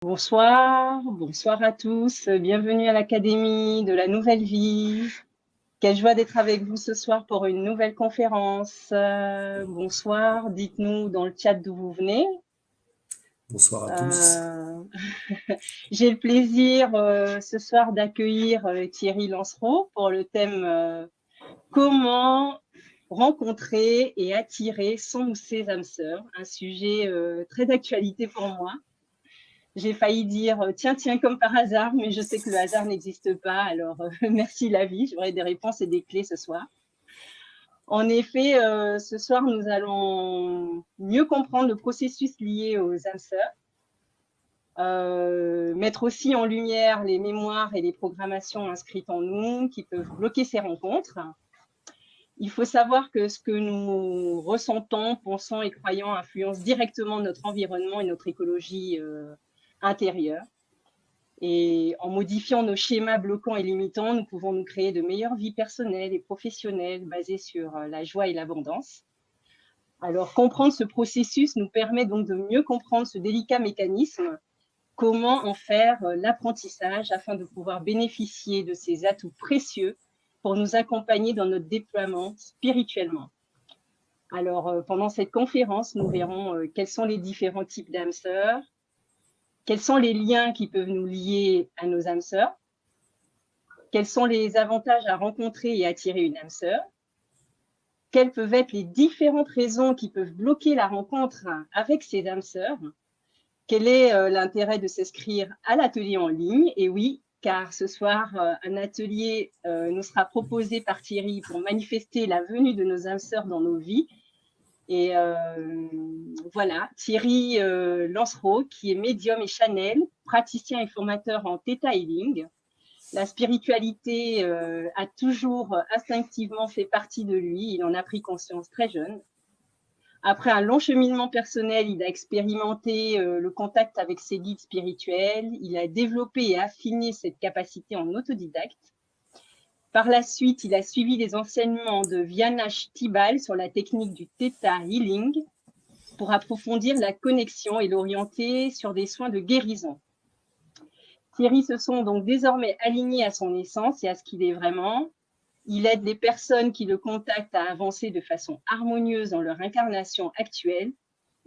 Bonsoir, bonsoir à tous. Bienvenue à l'Académie de la Nouvelle Vie. Quelle joie d'être avec vous ce soir pour une nouvelle conférence. Bonsoir, dites-nous dans le chat d'où vous venez. Bonsoir à tous. Euh, J'ai le plaisir ce soir d'accueillir Thierry Lancereau pour le thème comment rencontrer et attirer son ou ses âmes sœurs, un sujet très d'actualité pour moi. J'ai failli dire tiens, tiens, comme par hasard, mais je sais que le hasard n'existe pas. Alors, merci la vie. J'aurai des réponses et des clés ce soir. En effet, ce soir, nous allons mieux comprendre le processus lié aux âmes sœurs, mettre aussi en lumière les mémoires et les programmations inscrites en nous qui peuvent bloquer ces rencontres. Il faut savoir que ce que nous ressentons, pensons et croyons influence directement notre environnement et notre écologie intérieure. Et en modifiant nos schémas bloquants et limitants, nous pouvons nous créer de meilleures vies personnelles et professionnelles basées sur la joie et l'abondance. Alors, comprendre ce processus nous permet donc de mieux comprendre ce délicat mécanisme, comment en faire l'apprentissage afin de pouvoir bénéficier de ces atouts précieux pour nous accompagner dans notre déploiement spirituellement. Alors, pendant cette conférence, nous verrons quels sont les différents types d'âmes sœurs, quels sont les liens qui peuvent nous lier à nos âmes sœurs, quels sont les avantages à rencontrer et attirer une âme sœur, quelles peuvent être les différentes raisons qui peuvent bloquer la rencontre avec ces âmes sœurs, quel est l'intérêt de s'inscrire à l'atelier en ligne. Et oui, car ce soir, un atelier nous sera proposé par Thierry pour manifester la venue de nos âmes sœurs dans nos vies. Et voilà, Thierry Lancereau, qui est médium et channel, praticien et formateur en Theta Healing. La spiritualité a toujours instinctivement fait partie de lui. Il en a pris conscience très jeune. Après un long cheminement personnel, il a expérimenté le contact avec ses guides spirituels. Il a développé et affiné cette capacité en autodidacte. Par la suite, il a suivi les enseignements de Vyanash Tibal sur la technique du Theta Healing pour approfondir la connexion et l'orienter sur des soins de guérison. Thierry se sont donc désormais alignés à son essence et à ce qu'il est vraiment. Il aide les personnes qui le contactent à avancer de façon harmonieuse dans leur incarnation actuelle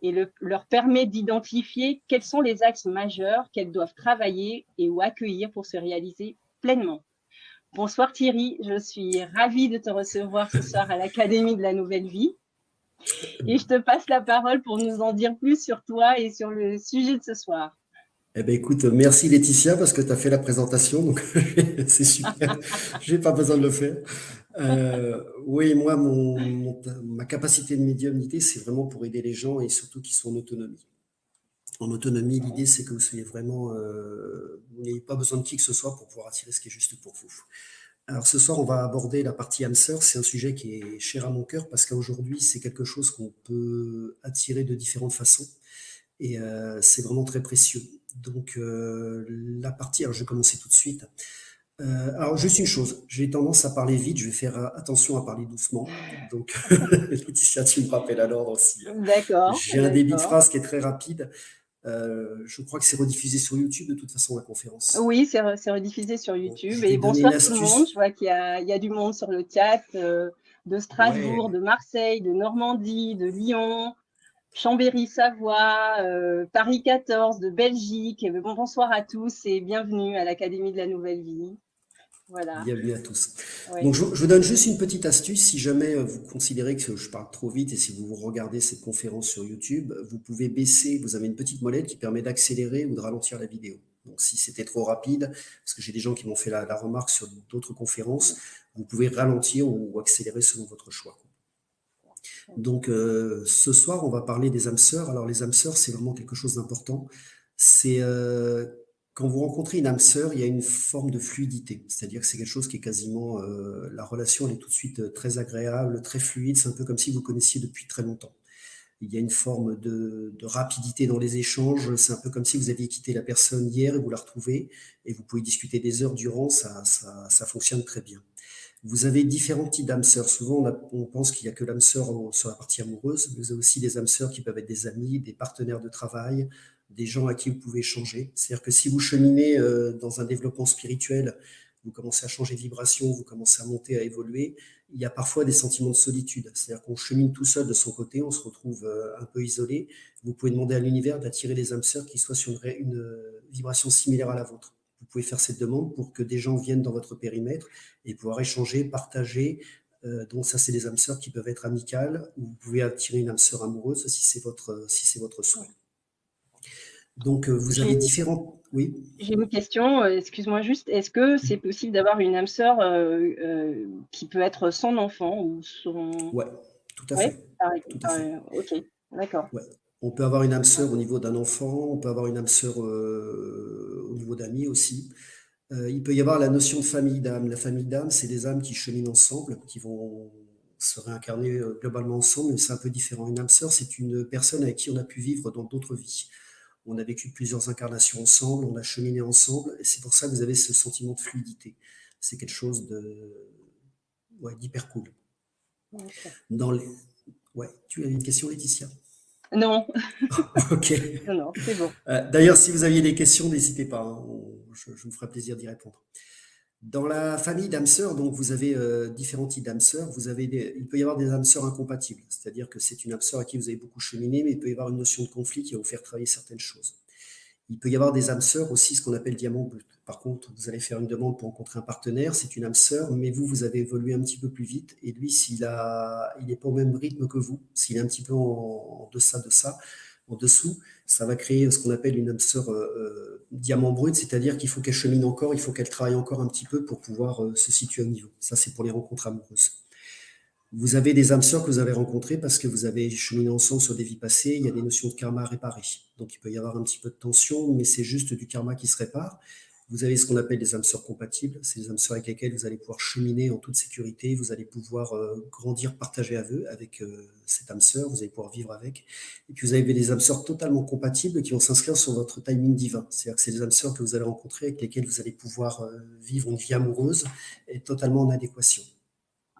et leur permet d'identifier quels sont les axes majeurs qu'elles doivent travailler et ou accueillir pour se réaliser pleinement. Bonsoir Thierry, je suis ravie de te recevoir ce soir à l'Académie de la Nouvelle Vie. Et je te passe la parole pour nous en dire plus sur toi et sur le sujet de ce soir. Eh ben, écoute, merci Laetitia parce que tu as fait la présentation, donc c'est super. J'ai pas besoin de le faire. Oui, moi, ma capacité de médiumnité, c'est vraiment pour aider les gens et surtout qu'ils soient en autonomie. En autonomie, l'idée, c'est que vous soyez vraiment, vous n'ayez pas besoin de qui que ce soit pour pouvoir attirer ce qui est juste pour vous. Alors ce soir, on va aborder la partie âme sœur. C'est un sujet qui est cher à mon cœur parce qu'aujourd'hui, c'est quelque chose qu'on peut attirer de différentes façons. Et c'est vraiment très précieux. Donc la partie, alors je vais commencer tout de suite. Alors juste une chose, j'ai tendance à parler vite, je vais faire attention à parler doucement. Donc Laetitia, tu me rappelles à l'ordre aussi. D'accord, J'ai un débit de d'accord. phrase qui est très rapide. Je crois que c'est rediffusé sur YouTube de toute façon la conférence. Oui, c'est rediffusé sur Bon, YouTube. je vais Et donner une bonsoir tout le monde. Je astuce. vois qu'il y a du monde sur le chat de Strasbourg, Ouais, de Marseille, de Normandie, de Lyon, Chambéry-Savoie, Paris 14, de Belgique. Bon, bonsoir à tous et bienvenue à l'Académie de la Nouvelle Vie. Voilà. bienvenue à tous. Oui. Donc, je vous donne juste une petite astuce. Si jamais vous considérez que je parle trop vite et si vous regardez cette conférence sur YouTube, vous pouvez baisser, vous avez une petite molette qui permet d'accélérer ou de ralentir la vidéo. Donc, si c'était trop rapide, parce que j'ai des gens qui m'ont fait la remarque sur d'autres conférences, vous pouvez ralentir ou accélérer selon votre choix. Donc, ce soir, on va parler des âmes sœurs. Alors, les âmes sœurs, c'est vraiment quelque chose d'important. C'est quand vous rencontrez une âme sœur, il y a une forme de fluidité. C'est-à-dire que c'est quelque chose qui est quasiment, la relation, elle est tout de suite très agréable, très fluide. C'est un peu comme si vous connaissiez depuis très longtemps. Il y a une forme de rapidité dans les échanges. C'est un peu comme si vous aviez quitté la personne hier et vous la retrouvez et vous pouvez discuter des heures durant. Ça fonctionne très bien. Vous avez différents types d'âmes sœurs. Souvent, on pense qu'il n'y a que l'âme sœur sur la partie amoureuse, mais vous avez aussi des âmes sœurs qui peuvent être des amis, des partenaires de travail, des gens à qui vous pouvez échanger. C'est-à-dire que si vous cheminez dans un développement spirituel, vous commencez à changer de vibration, vous commencez à monter, à évoluer, il y a parfois des sentiments de solitude. C'est-à-dire qu'on chemine tout seul de son côté, on se retrouve un peu isolé. Vous pouvez demander à l'univers d'attirer des âmes sœurs qui soient sur une vibration similaire à la vôtre. Vous pouvez faire cette demande pour que des gens viennent dans votre périmètre et pouvoir échanger, partager. Donc ça, c'est des âmes sœurs qui peuvent être amicales, ou vous pouvez attirer une âme sœur amoureuse si c'est votre souhait. Donc vous avez différents... Oui. J'ai une question, excuse-moi juste, est-ce que c'est possible d'avoir une âme sœur qui peut être sans enfant ou sans... Ouais, tout à Oui, fait. Tout à fait. ok, d'accord. Ouais. On peut avoir une âme sœur au niveau d'un enfant, on peut avoir une âme sœur au niveau d'amis aussi. Il peut y avoir la notion de famille d'âme. La famille d'âme, c'est des âmes qui cheminent ensemble, qui vont se réincarner globalement ensemble, mais c'est un peu différent. Une âme sœur, c'est une personne avec qui on a pu vivre dans d'autres vies. On a vécu plusieurs incarnations ensemble, on a cheminé ensemble, et c'est pour ça que vous avez ce sentiment de fluidité. C'est quelque chose d'hyper cool. Okay. Ouais, tu as une question, Laetitia? Non. Ok. Non, c'est bon. D'ailleurs, si vous aviez des questions, n'hésitez pas, hein, je me ferai plaisir d'y répondre. Dans la famille d'âmes sœurs, donc vous avez différents types d'âmes sœurs. Il peut y avoir des âmes sœurs incompatibles, c'est-à-dire que c'est une âme sœur à qui vous avez beaucoup cheminé, mais il peut y avoir une notion de conflit qui va vous faire travailler certaines choses. Il peut y avoir des âmes sœurs aussi, ce qu'on appelle diamant brut. Par contre, vous allez faire une demande pour rencontrer un partenaire, c'est une âme sœur, mais vous avez évolué un petit peu plus vite, et lui, il n'est pas au même rythme que vous, s'il est un petit peu en deçà de ça, en dessous, ça va créer ce qu'on appelle une âme sœur diamant brut, c'est-à-dire qu'il faut qu'elle chemine encore, il faut qu'elle travaille encore un petit peu pour pouvoir se situer au niveau. Ça, c'est pour les rencontres amoureuses. Vous avez des âmes sœurs que vous avez rencontrées parce que vous avez cheminé ensemble sur des vies passées. Il y a des notions de karma à réparer. Donc, il peut y avoir un petit peu de tension, mais c'est juste du karma qui se répare. Vous avez ce qu'on appelle des âmes sœurs compatibles. C'est des âmes sœurs avec lesquelles vous allez pouvoir cheminer en toute sécurité. Vous allez pouvoir grandir, partager avec cette âme sœur. Vous allez pouvoir vivre avec. Et puis, vous avez des âmes sœurs totalement compatibles qui vont s'inscrire sur votre timing divin. C'est-à-dire que c'est des âmes sœurs que vous allez rencontrer avec lesquelles vous allez pouvoir vivre une vie amoureuse et totalement en adéquation.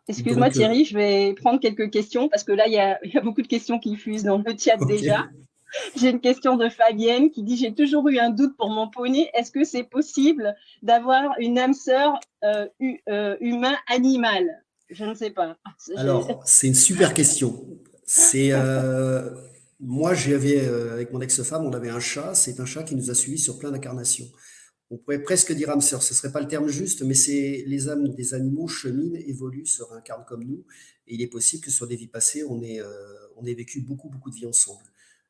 Excuse-moi Donc, Thierry, je vais prendre quelques questions parce que là, il y a beaucoup de questions qui fusent dans le chat déjà. okay. J'ai une question de Fabienne qui dit « J'ai toujours eu un doute pour mon poney. Est-ce que c'est possible d'avoir une âme sœur humain-animal ?» Je ne sais pas. Alors, c'est une super question. Moi, avec mon ex-femme, on avait un chat. C'est un chat qui nous a suivis sur plein d'incarnations. On pourrait presque dire âme sœur, ce ne serait pas le terme juste, mais c'est les âmes des animaux cheminent, évoluent, se réincarnent comme nous. Et il est possible que sur des vies passées, on ait vécu beaucoup, beaucoup de vies ensemble.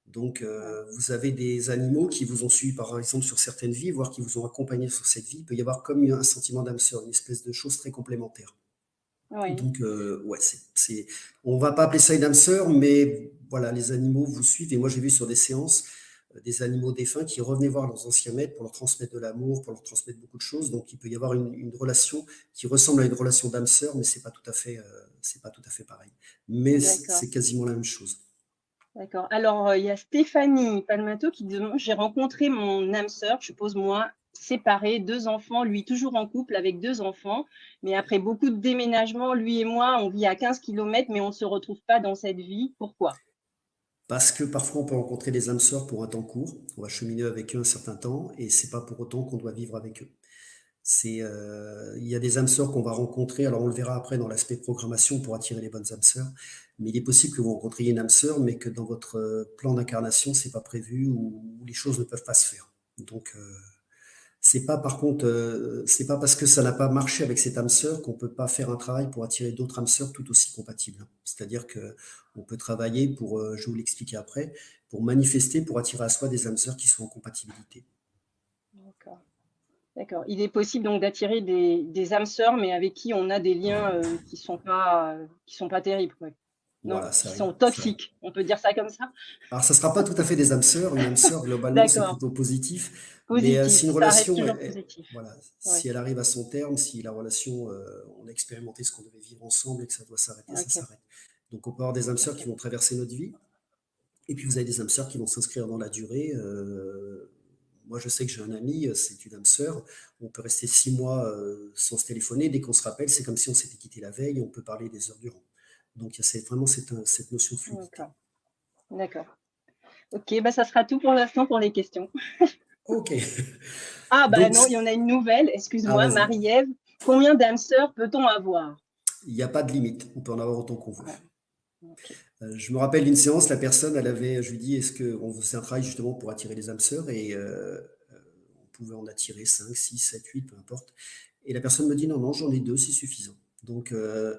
Donc, vous avez des animaux qui vous ont suivi, par exemple, sur certaines vies, voire qui vous ont accompagné sur cette vie. Il peut y avoir comme un sentiment d'âme sœur, une espèce de chose très complémentaire. Oui. Donc, ouais, on va pas appeler ça une âme sœur, mais voilà, les animaux vous suivent. Et moi, j'ai vu sur des séances des animaux défunts qui revenaient voir leurs anciens maîtres pour leur transmettre de l'amour, pour leur transmettre beaucoup de choses. Donc, il peut y avoir une relation qui ressemble à une relation d'âme sœur, mais c'est pas tout à fait pareil. Mais c'est quasiment la même chose. D'accord. Alors, il y a Stéphanie Palmato qui demande « J'ai rencontré mon âme sœur, je suppose moi, séparés, 2 enfants, lui toujours en couple avec 2 enfants, mais après beaucoup de déménagements, lui et moi, on vit à 15 km, mais on ne se retrouve pas dans cette vie. Pourquoi ?» Parce que parfois, on peut rencontrer des âmes sœurs pour un temps court. On va cheminer avec eux un certain temps, et c'est pas pour autant qu'on doit vivre avec eux. Il y a des âmes sœurs qu'on va rencontrer, alors on le verra après dans l'aspect programmation pour attirer les bonnes âmes sœurs, mais il est possible que vous rencontriez une âme sœur, mais que dans votre plan d'incarnation, c'est pas prévu ou les choses ne peuvent pas se faire. Donc, c'est pas par contre, c'est pas parce que ça n'a pas marché avec cette âme sœur qu'on peut pas faire un travail pour attirer d'autres âmes sœurs tout aussi compatibles. C'est-à-dire que on peut travailler pour, je vais vous l'expliquer après, pour manifester, pour attirer à soi des âmes sœurs qui sont en compatibilité. D'accord. D'accord. Il est possible donc d'attirer des âmes sœurs, mais avec qui on a des liens qui sont pas terribles, quoi. Non, Voilà, qui ça arrive. sont toxiques. On peut dire ça comme ça? Alors, ça ne sera pas tout à fait des âmes sœurs. Une âme sœur, globalement, c'est D'accord. plutôt positif. Mais si Positif. une Ça reste relation, toujours positif. voilà, Ouais. si elle arrive à son terme, si la relation, on a expérimenté ce qu'on devait vivre ensemble et que ça doit s'arrêter, ça s'arrête. Donc, on peut avoir des âmes sœurs qui vont traverser notre vie. Et puis, vous avez des âmes sœurs qui vont s'inscrire dans la durée. Moi, je sais que j'ai un ami, c'est une âme sœur. On peut rester 6 mois sans se téléphoner. Dès qu'on se rappelle, c'est comme si on s'était quitté la veille. On peut parler des heures durant. Donc, il y a vraiment cette notion de fluidité. D'accord. Ok, bah, ça sera tout pour l'instant pour les questions. Ok. Ah bah Donc, non, il y en a une nouvelle, ah, excuse-moi, vas-y. Marie-Ève. Combien d'âmes sœurs peut-on avoir? Il n'y a pas de limite. On peut en avoir autant qu'on veut. Ah, ok. Je me rappelle d'une séance, la personne, je lui dis, est-ce qu'on faisait un travail justement pour attirer les âmes sœurs et on pouvait en attirer 5, 6, 7, 8, peu importe. Et la personne me dit, non, non, j'en ai 2, c'est suffisant. Donc,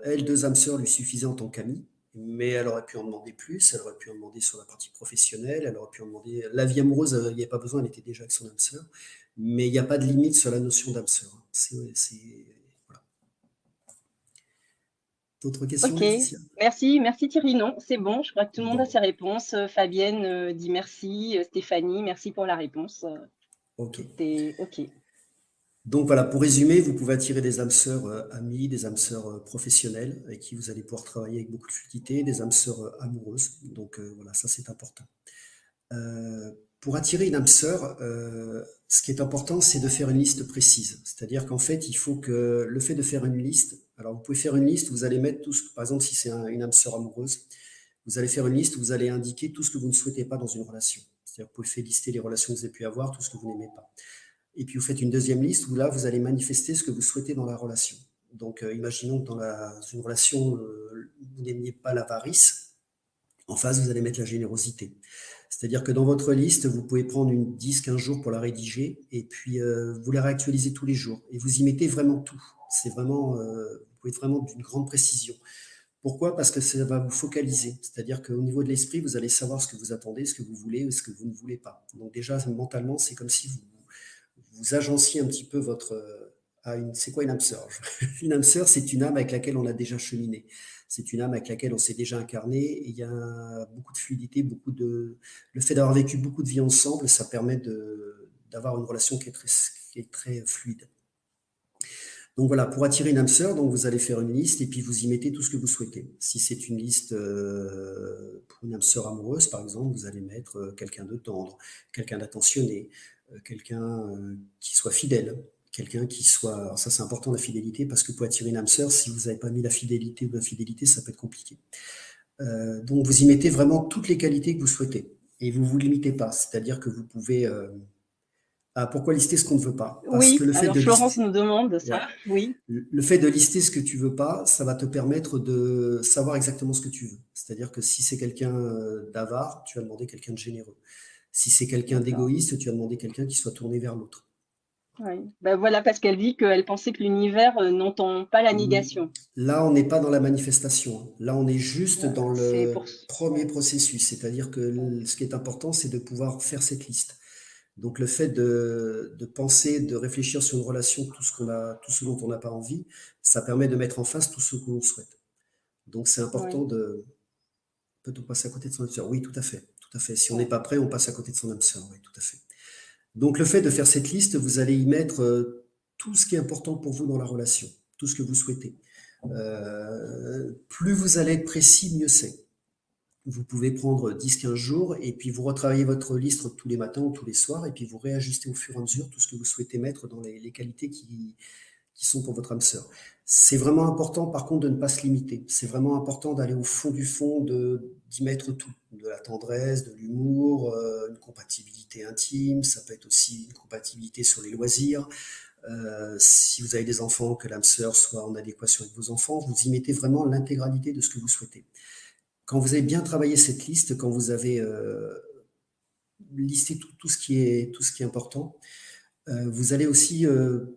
elle, 2 âmes sœurs lui suffisaient en tant qu'amie, mais elle aurait pu en demander plus, elle aurait pu en demander sur la partie professionnelle, elle aurait pu en demander. La vie amoureuse, il n'y avait pas besoin, elle était déjà avec son âme sœur, mais il n'y a pas de limite sur la notion d'âme sœur. Voilà. D'autres questions, Ok, Laetitia? merci Thierry. Non, c'est bon, je crois que tout le monde a Bon, ses réponses. Fabienne dit merci, Stéphanie, merci pour la réponse. ok. Tout est ok. Donc voilà, pour résumer, vous pouvez attirer des âmes sœurs amies, des âmes sœurs professionnelles avec qui vous allez pouvoir travailler avec beaucoup de fluidité, des âmes sœurs amoureuses. Donc voilà, ça c'est important. Euh, pour attirer une âme sœur, ce qui est important, c'est de faire une liste précise. C'est-à-dire qu'en fait, il faut que le fait de faire une liste, alors vous pouvez faire une liste, vous allez mettre tout ce, par exemple, si c'est une âme sœur amoureuse, vous allez faire une liste où vous allez indiquer tout ce que vous ne souhaitez pas dans une relation. C'est-à-dire que vous pouvez faire lister les relations que vous avez pu avoir, tout ce que vous n'aimez pas. Et puis vous faites une deuxième liste où là, vous allez manifester ce que vous souhaitez dans la relation. Donc, imaginons que dans une relation, vous n'aimiez pas l'avarice. En face, vous allez mettre la générosité. C'est-à-dire que dans votre liste, vous pouvez prendre une 10-15 jours pour la rédiger et puis vous la réactualisez tous les jours. Et vous y mettez vraiment tout. C'est vraiment, vous pouvez être vraiment d'une grande précision. Pourquoi? Parce que ça va vous focaliser. C'est-à-dire qu'au niveau de l'esprit, vous allez savoir ce que vous attendez, ce que vous voulez ou ce que vous ne voulez pas. Donc déjà, mentalement, c'est comme si vous agenciez un petit peu c'est quoi une âme sœur? Une âme sœur, c'est une âme avec laquelle on a déjà cheminé. C'est une âme avec laquelle on s'est déjà incarné. Et il y a beaucoup de fluidité, le fait d'avoir vécu beaucoup de vie ensemble, ça permet d'avoir une relation qui est très fluide. Donc voilà, pour attirer une âme sœur, donc vous allez faire une liste et puis vous y mettez tout ce que vous souhaitez. Si c'est une liste pour une âme sœur amoureuse, par exemple, vous allez mettre quelqu'un de tendre, quelqu'un d'attentionné, quelqu'un qui soit fidèle, quelqu'un qui soit. Alors ça, c'est important la fidélité parce que pour attirer une âme sœur, si vous n'avez pas mis la fidélité ou l'infidélité, ça peut être compliqué. Donc vous y mettez vraiment toutes les qualités que vous souhaitez et vous vous limitez pas. C'est-à-dire que vous pouvez. Pourquoi lister ce qu'on ne veut pas? Parce que Oui, le fait alors de Florence lister. nous demande Ouais. ça. Oui, Le fait de lister ce que tu veux pas, ça va te permettre de savoir exactement ce que tu veux. C'est-à-dire que si c'est quelqu'un d'avare, tu vas demander quelqu'un de généreux. Si c'est quelqu'un d'accord. d'égoïste, tu vas demander quelqu'un qui soit tourné vers l'autre. Oui. Ben voilà, parce qu'elle dit qu'elle pensait que l'univers n'entend pas la négation. Là, on n'est pas dans la manifestation, hein. Là, on est juste Voilà, dans c'est pour. le premier Ouais, processus. C'est-à-dire ouais, que ce qui est important, c'est de pouvoir faire cette liste. Donc, le fait de penser, de réfléchir sur une relation, tout ce dont on n'a pas envie, ça permet de mettre en face tout ce que l'on souhaite. Donc, c'est ouais, important de. Peut-on passer à côté de son âme sœur? Oui, tout à fait. Tout à fait. Si on n'est ouais. pas prêt, on passe à côté de son âme sœur. Oui, tout à fait. Donc, le fait de faire cette liste, vous allez y mettre tout ce qui est important pour vous dans la relation, tout ce que vous souhaitez. Plus vous allez être précis, mieux c'est. Vous pouvez prendre 10-15 jours et puis vous retravaillez votre liste tous les matins ou tous les soirs et puis vous réajustez au fur et à mesure tout ce que vous souhaitez mettre dans les qualités qui sont pour votre âme sœur. C'est vraiment important, par contre, de ne pas se limiter. C'est vraiment important d'aller au fond du fond, d'y mettre tout. De la tendresse, de l'humour, une compatibilité intime, ça peut être aussi une compatibilité sur les loisirs. Si vous avez des enfants, que l'âme sœur soit en adéquation avec vos enfants, vous y mettez vraiment l'intégralité de ce que vous souhaitez. Quand vous avez bien travaillé cette liste, quand vous avez listé tout ce qui est important, vous allez aussi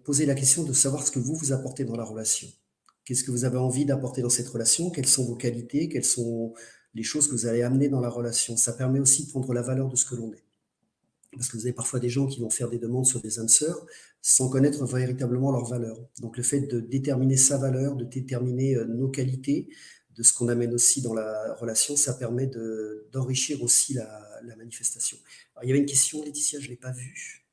poser la question de savoir ce que vous apportez dans la relation. Qu'est-ce que vous avez envie d'apporter dans cette relation? Quelles sont vos qualités? Quelles sont les choses que vous allez amener dans la relation? Ça permet aussi de prendre la valeur de ce que l'on est. Parce que vous avez parfois des gens qui vont faire des demandes sur des âmes sœurs sans connaître véritablement leur valeur. Donc le fait de déterminer sa valeur, de déterminer nos qualités, de ce qu'on amène aussi dans la relation, ça permet d'enrichir aussi la manifestation. Alors, il y avait une question, Laetitia, je ne l'ai pas vue.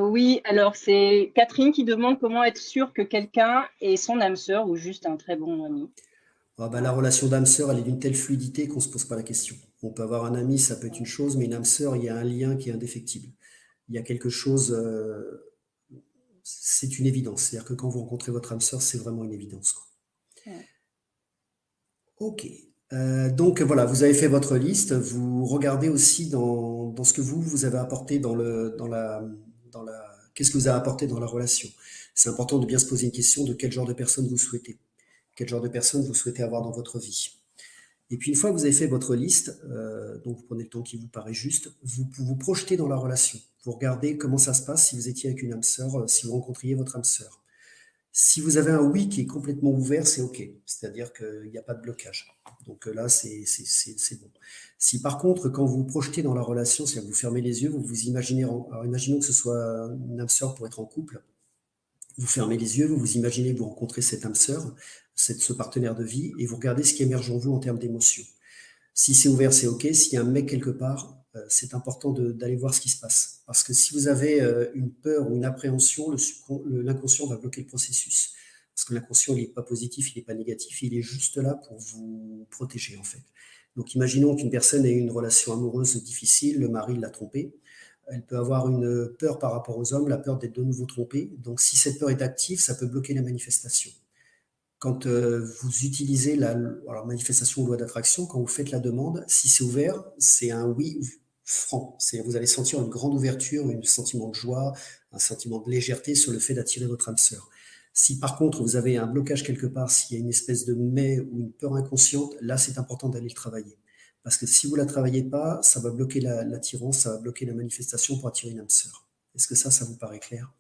Oui, alors c'est Catherine qui demande comment être sûr que quelqu'un est son âme sœur ou juste un très bon ami. Ah bah, la Voilà. relation d'âme-sœur, elle est d'une telle fluidité qu'on ne se pose pas la question. On peut avoir un ami, ça peut être une Ouais, chose, mais une âme-sœur, il y a un lien qui est indéfectible. Il y a quelque chose, c'est une évidence. C'est-à-dire que quand vous rencontrez votre âme-sœur, c'est vraiment une évidence, quoi. ouais. Ok. Donc voilà, vous avez fait votre liste. Vous regardez aussi dans ce que vous avez apporté qu'est-ce que vous avez apporté dans la relation. C'est important de bien se poser une question de quel genre de personne vous souhaitez, quel genre de personne vous souhaitez avoir dans votre vie. Et puis une fois que vous avez fait votre liste, donc vous prenez le temps qui vous paraît juste, vous vous projetez dans la relation. Vous regardez comment ça se passe si vous étiez avec une âme sœur, si vous rencontriez votre âme sœur. Si vous avez un oui qui est complètement ouvert, c'est OK. C'est-à-dire qu'il n'y a pas de blocage. Donc là, c'est bon. Si par contre, quand vous vous projetez dans la relation, c'est-à-dire que vous fermez les yeux, vous vous imaginez, alors imaginons que ce soit une âme sœur pour être en couple, vous fermez les yeux, vous vous imaginez que vous rencontrez cette âme sœur, ce partenaire de vie, et vous regardez ce qui émerge en vous en termes d'émotions. Si c'est ouvert, c'est OK. S'il y a un mec quelque part, c'est important d'aller voir ce qui se passe. Parce que si vous avez une peur ou une appréhension, l'inconscient va bloquer le processus. Parce que l'inconscient, il n'est pas positif, il n'est pas négatif, il est juste là pour vous protéger, en fait. Donc, imaginons qu'une personne ait une relation amoureuse difficile, le mari l'a trompée. Elle peut avoir une peur par rapport aux hommes, la peur d'être de nouveau trompée. Donc, si cette peur est active, ça peut bloquer la manifestation. Quand vous utilisez alors, manifestation ou loi d'attraction, quand vous faites la demande, si c'est ouvert, c'est un oui franc. Vous allez sentir une grande ouverture, un sentiment de joie, un sentiment de légèreté sur le fait d'attirer votre âme sœur. Si par contre vous avez un blocage quelque part, s'il y a une espèce de mais ou une peur inconsciente, là c'est important d'aller le travailler. Parce que si vous ne la travaillez pas, ça va bloquer l'attirance, ça va bloquer la manifestation pour attirer une âme sœur. Est-ce que ça vous paraît clair?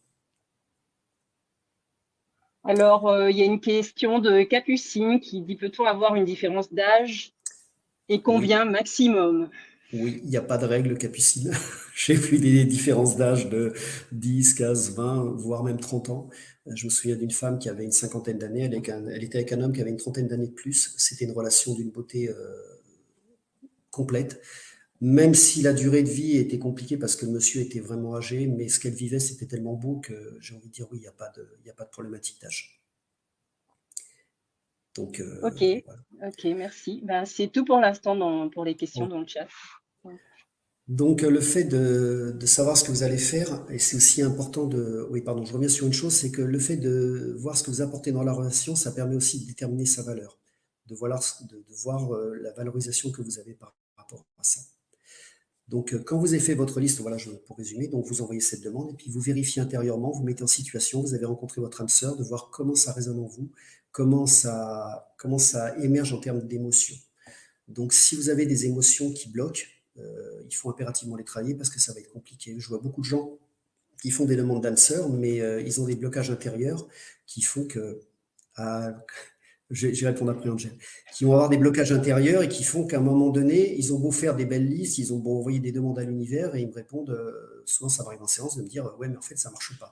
Alors, il y a une question de Capucine qui dit: peut-on avoir une différence d'âge et Oui. combien maximum? Oui, il n'y a pas de règle, Capucine. J'ai vu des différences d'âge de 10, 15, 20, voire même 30 ans. Je me souviens d'une femme qui avait une cinquantaine d'années. Elle était avec un homme qui avait une trentaine d'années de plus. C'était une relation d'une beauté complète. Même si la durée de vie était compliquée parce que le monsieur était vraiment âgé, mais ce qu'elle vivait, c'était tellement beau que j'ai envie de dire oui, il y a pas de problématique d'âge. Donc, Ok, voilà. ok, merci. Ben, c'est tout pour l'instant pour les questions dans le chat. Donc, le fait de savoir ce que vous allez faire, et c'est aussi important de... Oui, pardon, je reviens sur une chose, c'est que le fait de voir ce que vous apportez dans la relation, ça permet aussi de déterminer sa valeur, de voir la valorisation que vous avez par rapport à ça. Donc, quand vous avez fait votre liste, voilà, pour résumer, donc vous envoyez cette demande, et puis vous vérifiez intérieurement, vous mettez en situation, vous avez rencontré votre âme sœur, de voir comment ça résonne en vous, comment ça émerge en termes d'émotions. Donc, si vous avez des émotions qui bloquent, il faut impérativement les travailler parce que ça va être compliqué. Je vois beaucoup de gens qui font des demandes d'âme sœur, mais ils ont des blocages intérieurs qui font que... Ah, je vais répondre après, Angèle. Qui vont avoir des blocages intérieurs et qui font qu'à un moment donné, ils ont beau faire des belles listes, ils ont beau envoyer des demandes à l'univers et ils me répondent, souvent ça m'arrive en séance, de me dire ouais, mais en fait, ça marche pas.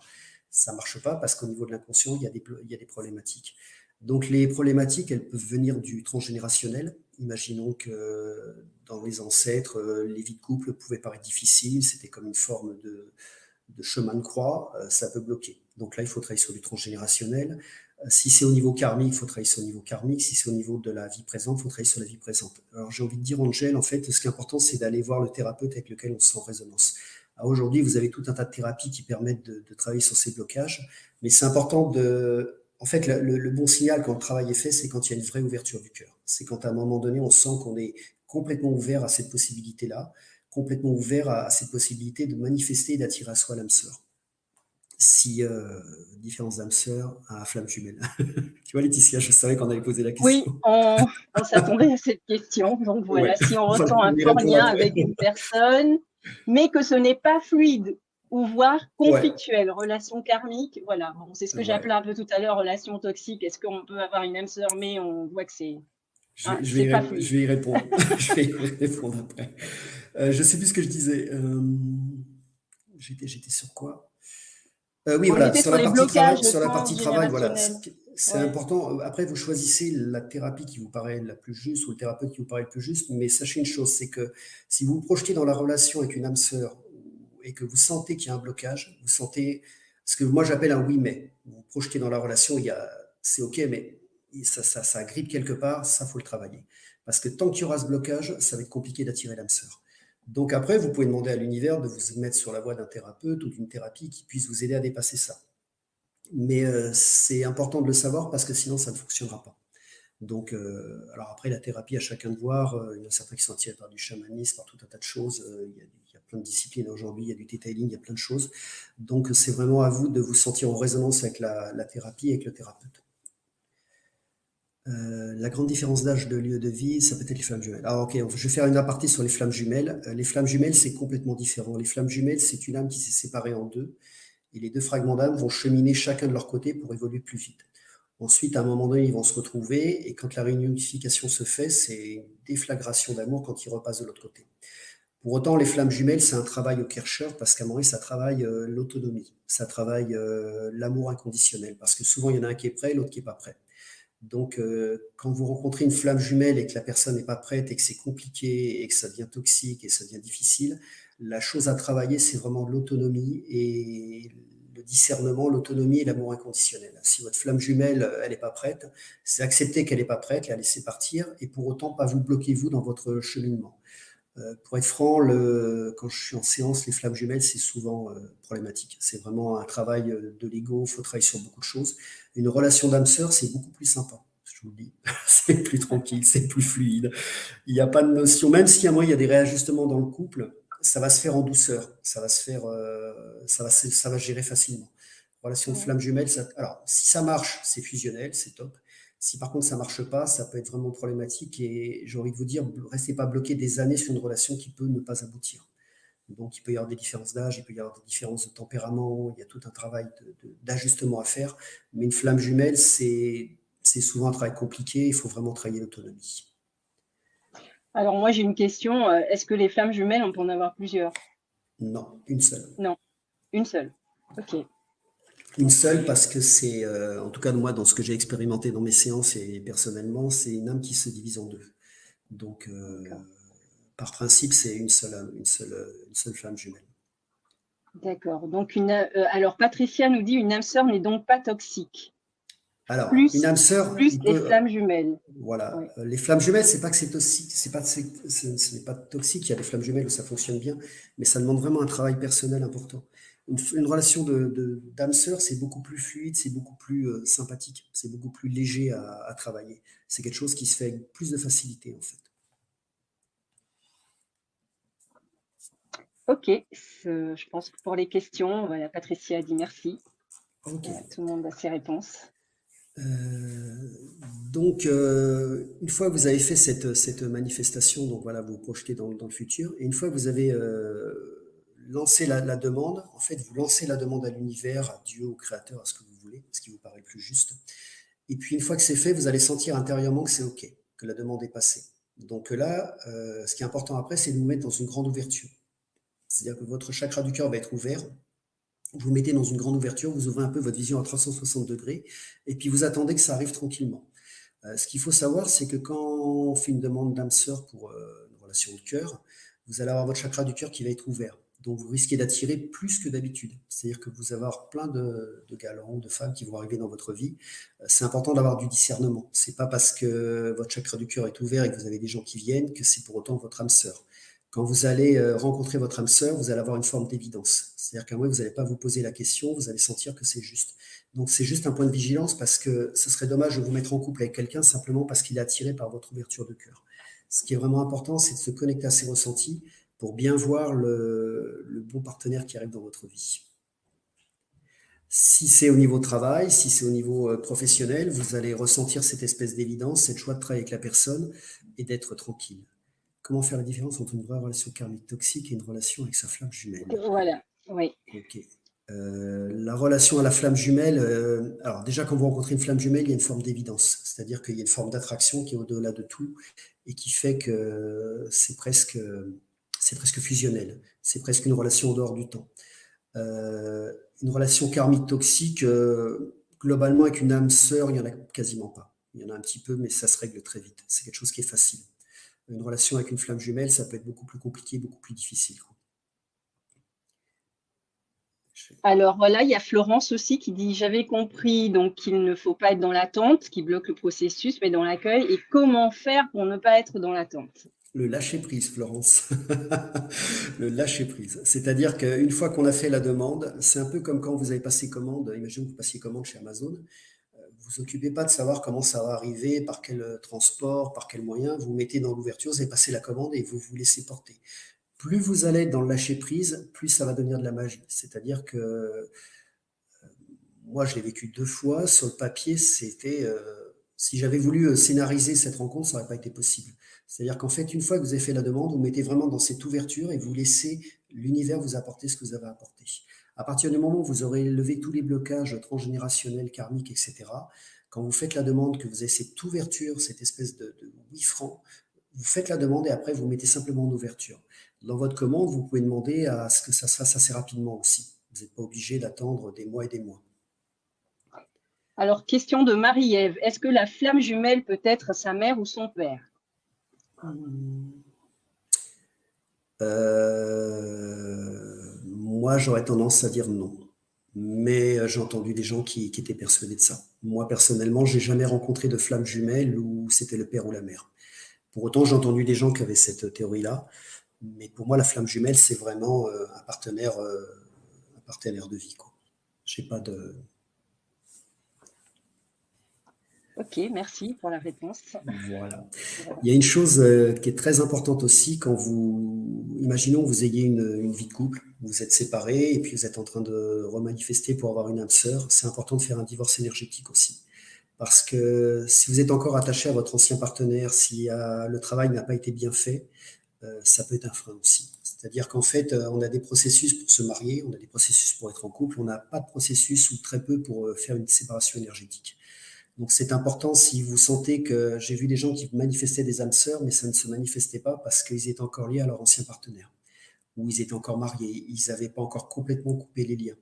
Ça marche pas parce qu'au niveau de l'inconscient, il y a des problématiques. Donc, les problématiques, elles peuvent venir du transgénérationnel. Imaginons que dans les ancêtres, les vies de couple pouvaient paraître difficiles, c'était comme une forme de chemin de croix, ça peut bloquer. Donc là, il faut travailler sur du transgénérationnel. Si c'est au niveau karmique, il faut travailler sur le niveau karmique. Si c'est au niveau de la vie présente, il faut travailler sur la vie présente. Alors j'ai envie de dire, Angèle, en fait, ce qui est important, c'est d'aller voir le thérapeute avec lequel on se sent en résonance. Aujourd'hui, vous avez tout un tas de thérapies qui permettent de travailler sur ces blocages, mais c'est important de... En fait, le bon signal quand le travail est fait, c'est quand il y a une vraie ouverture du cœur. C'est quand à un moment donné, on sent qu'on est complètement ouvert à cette possibilité-là, complètement ouvert à cette possibilité de manifester et d'attirer à soi l'âme sœur. Si différence d'âme sœur à flamme jumelle. Tu vois, Laetitia, je savais qu'on allait poser la question. Oui, on s'attendait à cette question. Donc voilà, Ouais. si on Voilà, ressent un je vais fort répondre lien après. avec une personne, mais que ce n'est pas fluide ou voire Ouais, conflictuel, relation karmique, voilà. Bon, c'est ce que ouais. j'appelais un peu tout à l'heure relation toxique. Est-ce qu'on peut avoir une âme sœur, mais on voit que c'est pas fluide. Je vais y répondre. Je vais y répondre après. Je sais plus ce que je disais. J'étais sur quoi? Oui, On voilà, était sur sur la les partie travail, blocages sur la partie travail, voilà, transgénérationnels. c'est Ouais. important. Après, vous choisissez la thérapie qui vous paraît la plus juste ou le thérapeute qui vous paraît le plus juste, mais sachez une chose, c'est que si vous vous projetez dans la relation avec une âme sœur et que vous sentez qu'il y a un blocage, vous sentez ce que moi j'appelle un oui mais. Vous vous projetez dans la relation, c'est ok, mais ça grippe quelque part, ça faut le travailler. Parce que tant qu'il y aura ce blocage, ça va être compliqué d'attirer l'âme sœur. Donc après, vous pouvez demander à l'univers de vous mettre sur la voie d'un thérapeute ou d'une thérapie qui puisse vous aider à dépasser ça. Mais c'est important de le savoir parce que sinon, ça ne fonctionnera pas. Donc, alors après, la thérapie, à chacun de voir. Il y en a certains qui sont attirés par du chamanisme, par tout un tas de choses. Il y a plein de disciplines aujourd'hui, il y a du detailing, il y a plein de choses. Donc, c'est vraiment à vous de vous sentir en résonance avec la thérapie et avec le thérapeute. La grande différence d'âge de lieu de vie, ça peut être les flammes jumelles. Alors, ok, je vais faire une aparté sur les flammes jumelles. Les flammes jumelles, c'est complètement différent. Les flammes jumelles, c'est une âme qui s'est séparée en deux, et les deux fragments d'âme vont cheminer chacun de leur côté pour évoluer plus vite. Ensuite, à un moment donné, ils vont se retrouver, et quand la réunification se fait, c'est une déflagration d'amour quand ils repassent de l'autre côté. Pour autant, les flammes jumelles, c'est un travail au Kircher, parce qu'à un moment donné, ça travaille l'autonomie, ça travaille l'amour inconditionnel, parce que souvent, il y en a un qui est prêt, l'autre qui n'est pas prêt. Donc, quand vous rencontrez une flamme jumelle et que la personne n'est pas prête et que c'est compliqué et que ça devient toxique et ça devient difficile, la chose à travailler, c'est vraiment l'autonomie et le discernement, l'autonomie et l'amour inconditionnel. Si votre flamme jumelle, elle n'est pas prête, c'est accepter qu'elle n'est pas prête, la laisser partir et pour autant pas vous bloquer, vous, dans votre cheminement. Pour être franc, quand je suis en séance, les flammes jumelles, c'est souvent problématique. C'est vraiment un travail de l'ego, il faut travailler sur beaucoup de choses. Une relation d'âme-sœur, c'est beaucoup plus sympa, je vous le dis. C'est plus tranquille, c'est plus fluide. Il n'y a pas de notion, même si à moi, il y a des réajustements dans le couple, ça va se faire en douceur, ça va se faire, ça va gérer facilement. Relation de flamme jumelle, alors si ça marche, c'est fusionnel, c'est top. Si par contre ça marche pas, ça peut être vraiment problématique et j'ai envie de vous dire, restez pas bloqué des années sur une relation qui peut ne pas aboutir. Donc il peut y avoir des différences d'âge, il peut y avoir des différences de tempérament, il y a tout un travail d'ajustement à faire. Mais une flamme jumelle, c'est souvent un travail compliqué, il faut vraiment travailler l'autonomie. Alors moi, j'ai une question. Est-ce que les flammes jumelles, on peut en avoir plusieurs? Non, une seule. Non, une seule. Ok. Une seule parce que c'est, en tout cas moi, dans ce que j'ai expérimenté dans mes séances et personnellement, c'est une âme qui se divise en deux. Donc, par principe, c'est une seule flamme jumelle. D'accord. Donc, alors, Patricia nous dit une âme sœur n'est donc pas toxique. Alors, Plus, une âme sœur, plus les flammes jumelles. Voilà. Oui. Les flammes jumelles, c'est pas que c'est toxique, ce n'est pas toxique. Il y a des flammes jumelles où ça fonctionne bien, mais ça demande vraiment un travail personnel important. Une relation d'âme sœur, c'est beaucoup plus fluide, c'est beaucoup plus sympathique, c'est beaucoup plus léger à travailler. C'est quelque chose qui se fait avec plus de facilité, en fait. Ok. Je pense que pour les questions, voilà, Patricia a dit merci. Ok. Voilà, tout le monde a ses réponses. Donc, une fois que vous avez fait cette manifestation, donc voilà, vous vous projetez dans le futur, et une fois que vous avez lancé la demande, en fait, vous lancez la demande à l'univers, à Dieu, au Créateur, à ce que vous voulez, ce qui vous paraît le plus juste. Et puis, une fois que c'est fait, vous allez sentir intérieurement que c'est OK, que la demande est passée. Donc là, ce qui est important après, c'est de vous mettre dans une grande ouverture. C'est-à-dire que votre chakra du cœur va être ouvert. Vous mettez dans une grande ouverture, vous ouvrez un peu votre vision à 360 degrés, et puis vous attendez que ça arrive tranquillement. Ce qu'il faut savoir, c'est que quand on fait une demande d'âme sœur pour une relation de cœur, vous allez avoir votre chakra du cœur qui va être ouvert. Donc vous risquez d'attirer plus que d'habitude. C'est-à-dire que vous allez avoir plein de galants, de femmes qui vont arriver dans votre vie. C'est important d'avoir du discernement. C'est pas parce que votre chakra du cœur est ouvert et que vous avez des gens qui viennent que c'est pour autant votre âme sœur. Quand vous allez rencontrer votre âme sœur, vous allez avoir une forme d'évidence. C'est-à-dire qu'à moi, vous n'allez pas vous poser la question, vous allez sentir que c'est juste. Donc c'est juste un point de vigilance parce que ce serait dommage de vous mettre en couple avec quelqu'un simplement parce qu'il est attiré par votre ouverture de cœur. Ce qui est vraiment important, c'est de se connecter à ses ressentis pour bien voir le bon partenaire qui arrive dans votre vie. Si c'est au niveau travail, si c'est au niveau professionnel, vous allez ressentir cette espèce d'évidence, cette joie de travailler avec la personne et d'être tranquille. Comment faire la différence entre une vraie relation karmique toxique et une relation avec sa flamme jumelle? Voilà, oui. Ok. La relation à la flamme jumelle, alors déjà quand vous rencontrez une flamme jumelle, il y a une forme d'évidence, c'est-à-dire qu'il y a une forme d'attraction qui est au-delà de tout et qui fait que c'est presque fusionnel, c'est presque une relation en dehors du temps. Une relation karmique toxique, globalement avec une âme sœur, il n'y en a quasiment pas. Il y en a un petit peu, mais ça se règle très vite. C'est quelque chose qui est facile. Une relation avec une flamme jumelle, ça peut être beaucoup plus compliqué, beaucoup plus difficile. Alors là, il y a Florence aussi qui dit « J'avais compris donc qu'il ne faut pas être dans l'attente, qui bloque le processus, mais dans l'accueil. Et comment faire pour ne pas être dans l'attente ?» Le lâcher-prise, Florence. Le lâcher-prise. C'est-à-dire qu'une fois qu'on a fait la demande, c'est un peu comme quand vous avez passé commande, imaginez que vous passiez commande chez Amazon, vous occupez pas de savoir comment ça va arriver, par quel transport, par quel moyen. Vous mettez dans l'ouverture, vous avez passé la commande et vous vous laissez porter. Plus vous allez être dans le lâcher prise, plus ça va devenir de la magie. C'est-à-dire que moi, je l'ai vécu 2 fois. Sur le papier, c'était, si j'avais voulu scénariser cette rencontre, ça n'aurait pas été possible. C'est-à-dire qu'en fait, une fois que vous avez fait la demande, vous mettez vraiment dans cette ouverture et vous laissez l'univers vous apporter ce que vous avez apporté. À partir du moment où vous aurez levé tous les blocages transgénérationnels, karmiques, etc., quand vous faites la demande, que vous avez cette ouverture, cette espèce de oui franc, vous faites la demande et après vous mettez simplement en ouverture. Dans votre commande, vous pouvez demander à ce que ça se fasse assez rapidement aussi. Vous n'êtes pas obligé d'attendre des mois et des mois. Alors, question de Marie-Ève. Est-ce que la flamme jumelle peut être sa mère ou son père? Moi, j'aurais tendance à dire non. Mais j'ai entendu des gens qui étaient persuadés de ça. Moi, personnellement, j'ai jamais rencontré de flamme jumelle où c'était le père ou la mère. Pour autant, j'ai entendu des gens qui avaient cette théorie-là. Mais pour moi, la flamme jumelle, c'est vraiment un partenaire de vie, quoi. J'ai pas de... Ok, merci pour la réponse. Voilà. Il y a une chose qui est très importante aussi quand vous, imaginons que vous ayez une vie de couple, vous êtes séparés et puis vous êtes en train de remanifester pour avoir une âme sœur, c'est important de faire un divorce énergétique aussi. Parce que si vous êtes encore attaché à votre ancien partenaire, si le travail n'a pas été bien fait, ça peut être un frein aussi. C'est-à-dire qu'en fait, on a des processus pour se marier, on a des processus pour être en couple, on n'a pas de processus ou très peu pour faire une séparation énergétique. Donc c'est important si vous sentez que j'ai vu des gens qui manifestaient des âmes sœurs, mais ça ne se manifestait pas parce qu'ils étaient encore liés à leur ancien partenaire, ou ils étaient encore mariés, ils n'avaient pas encore complètement coupé les liens.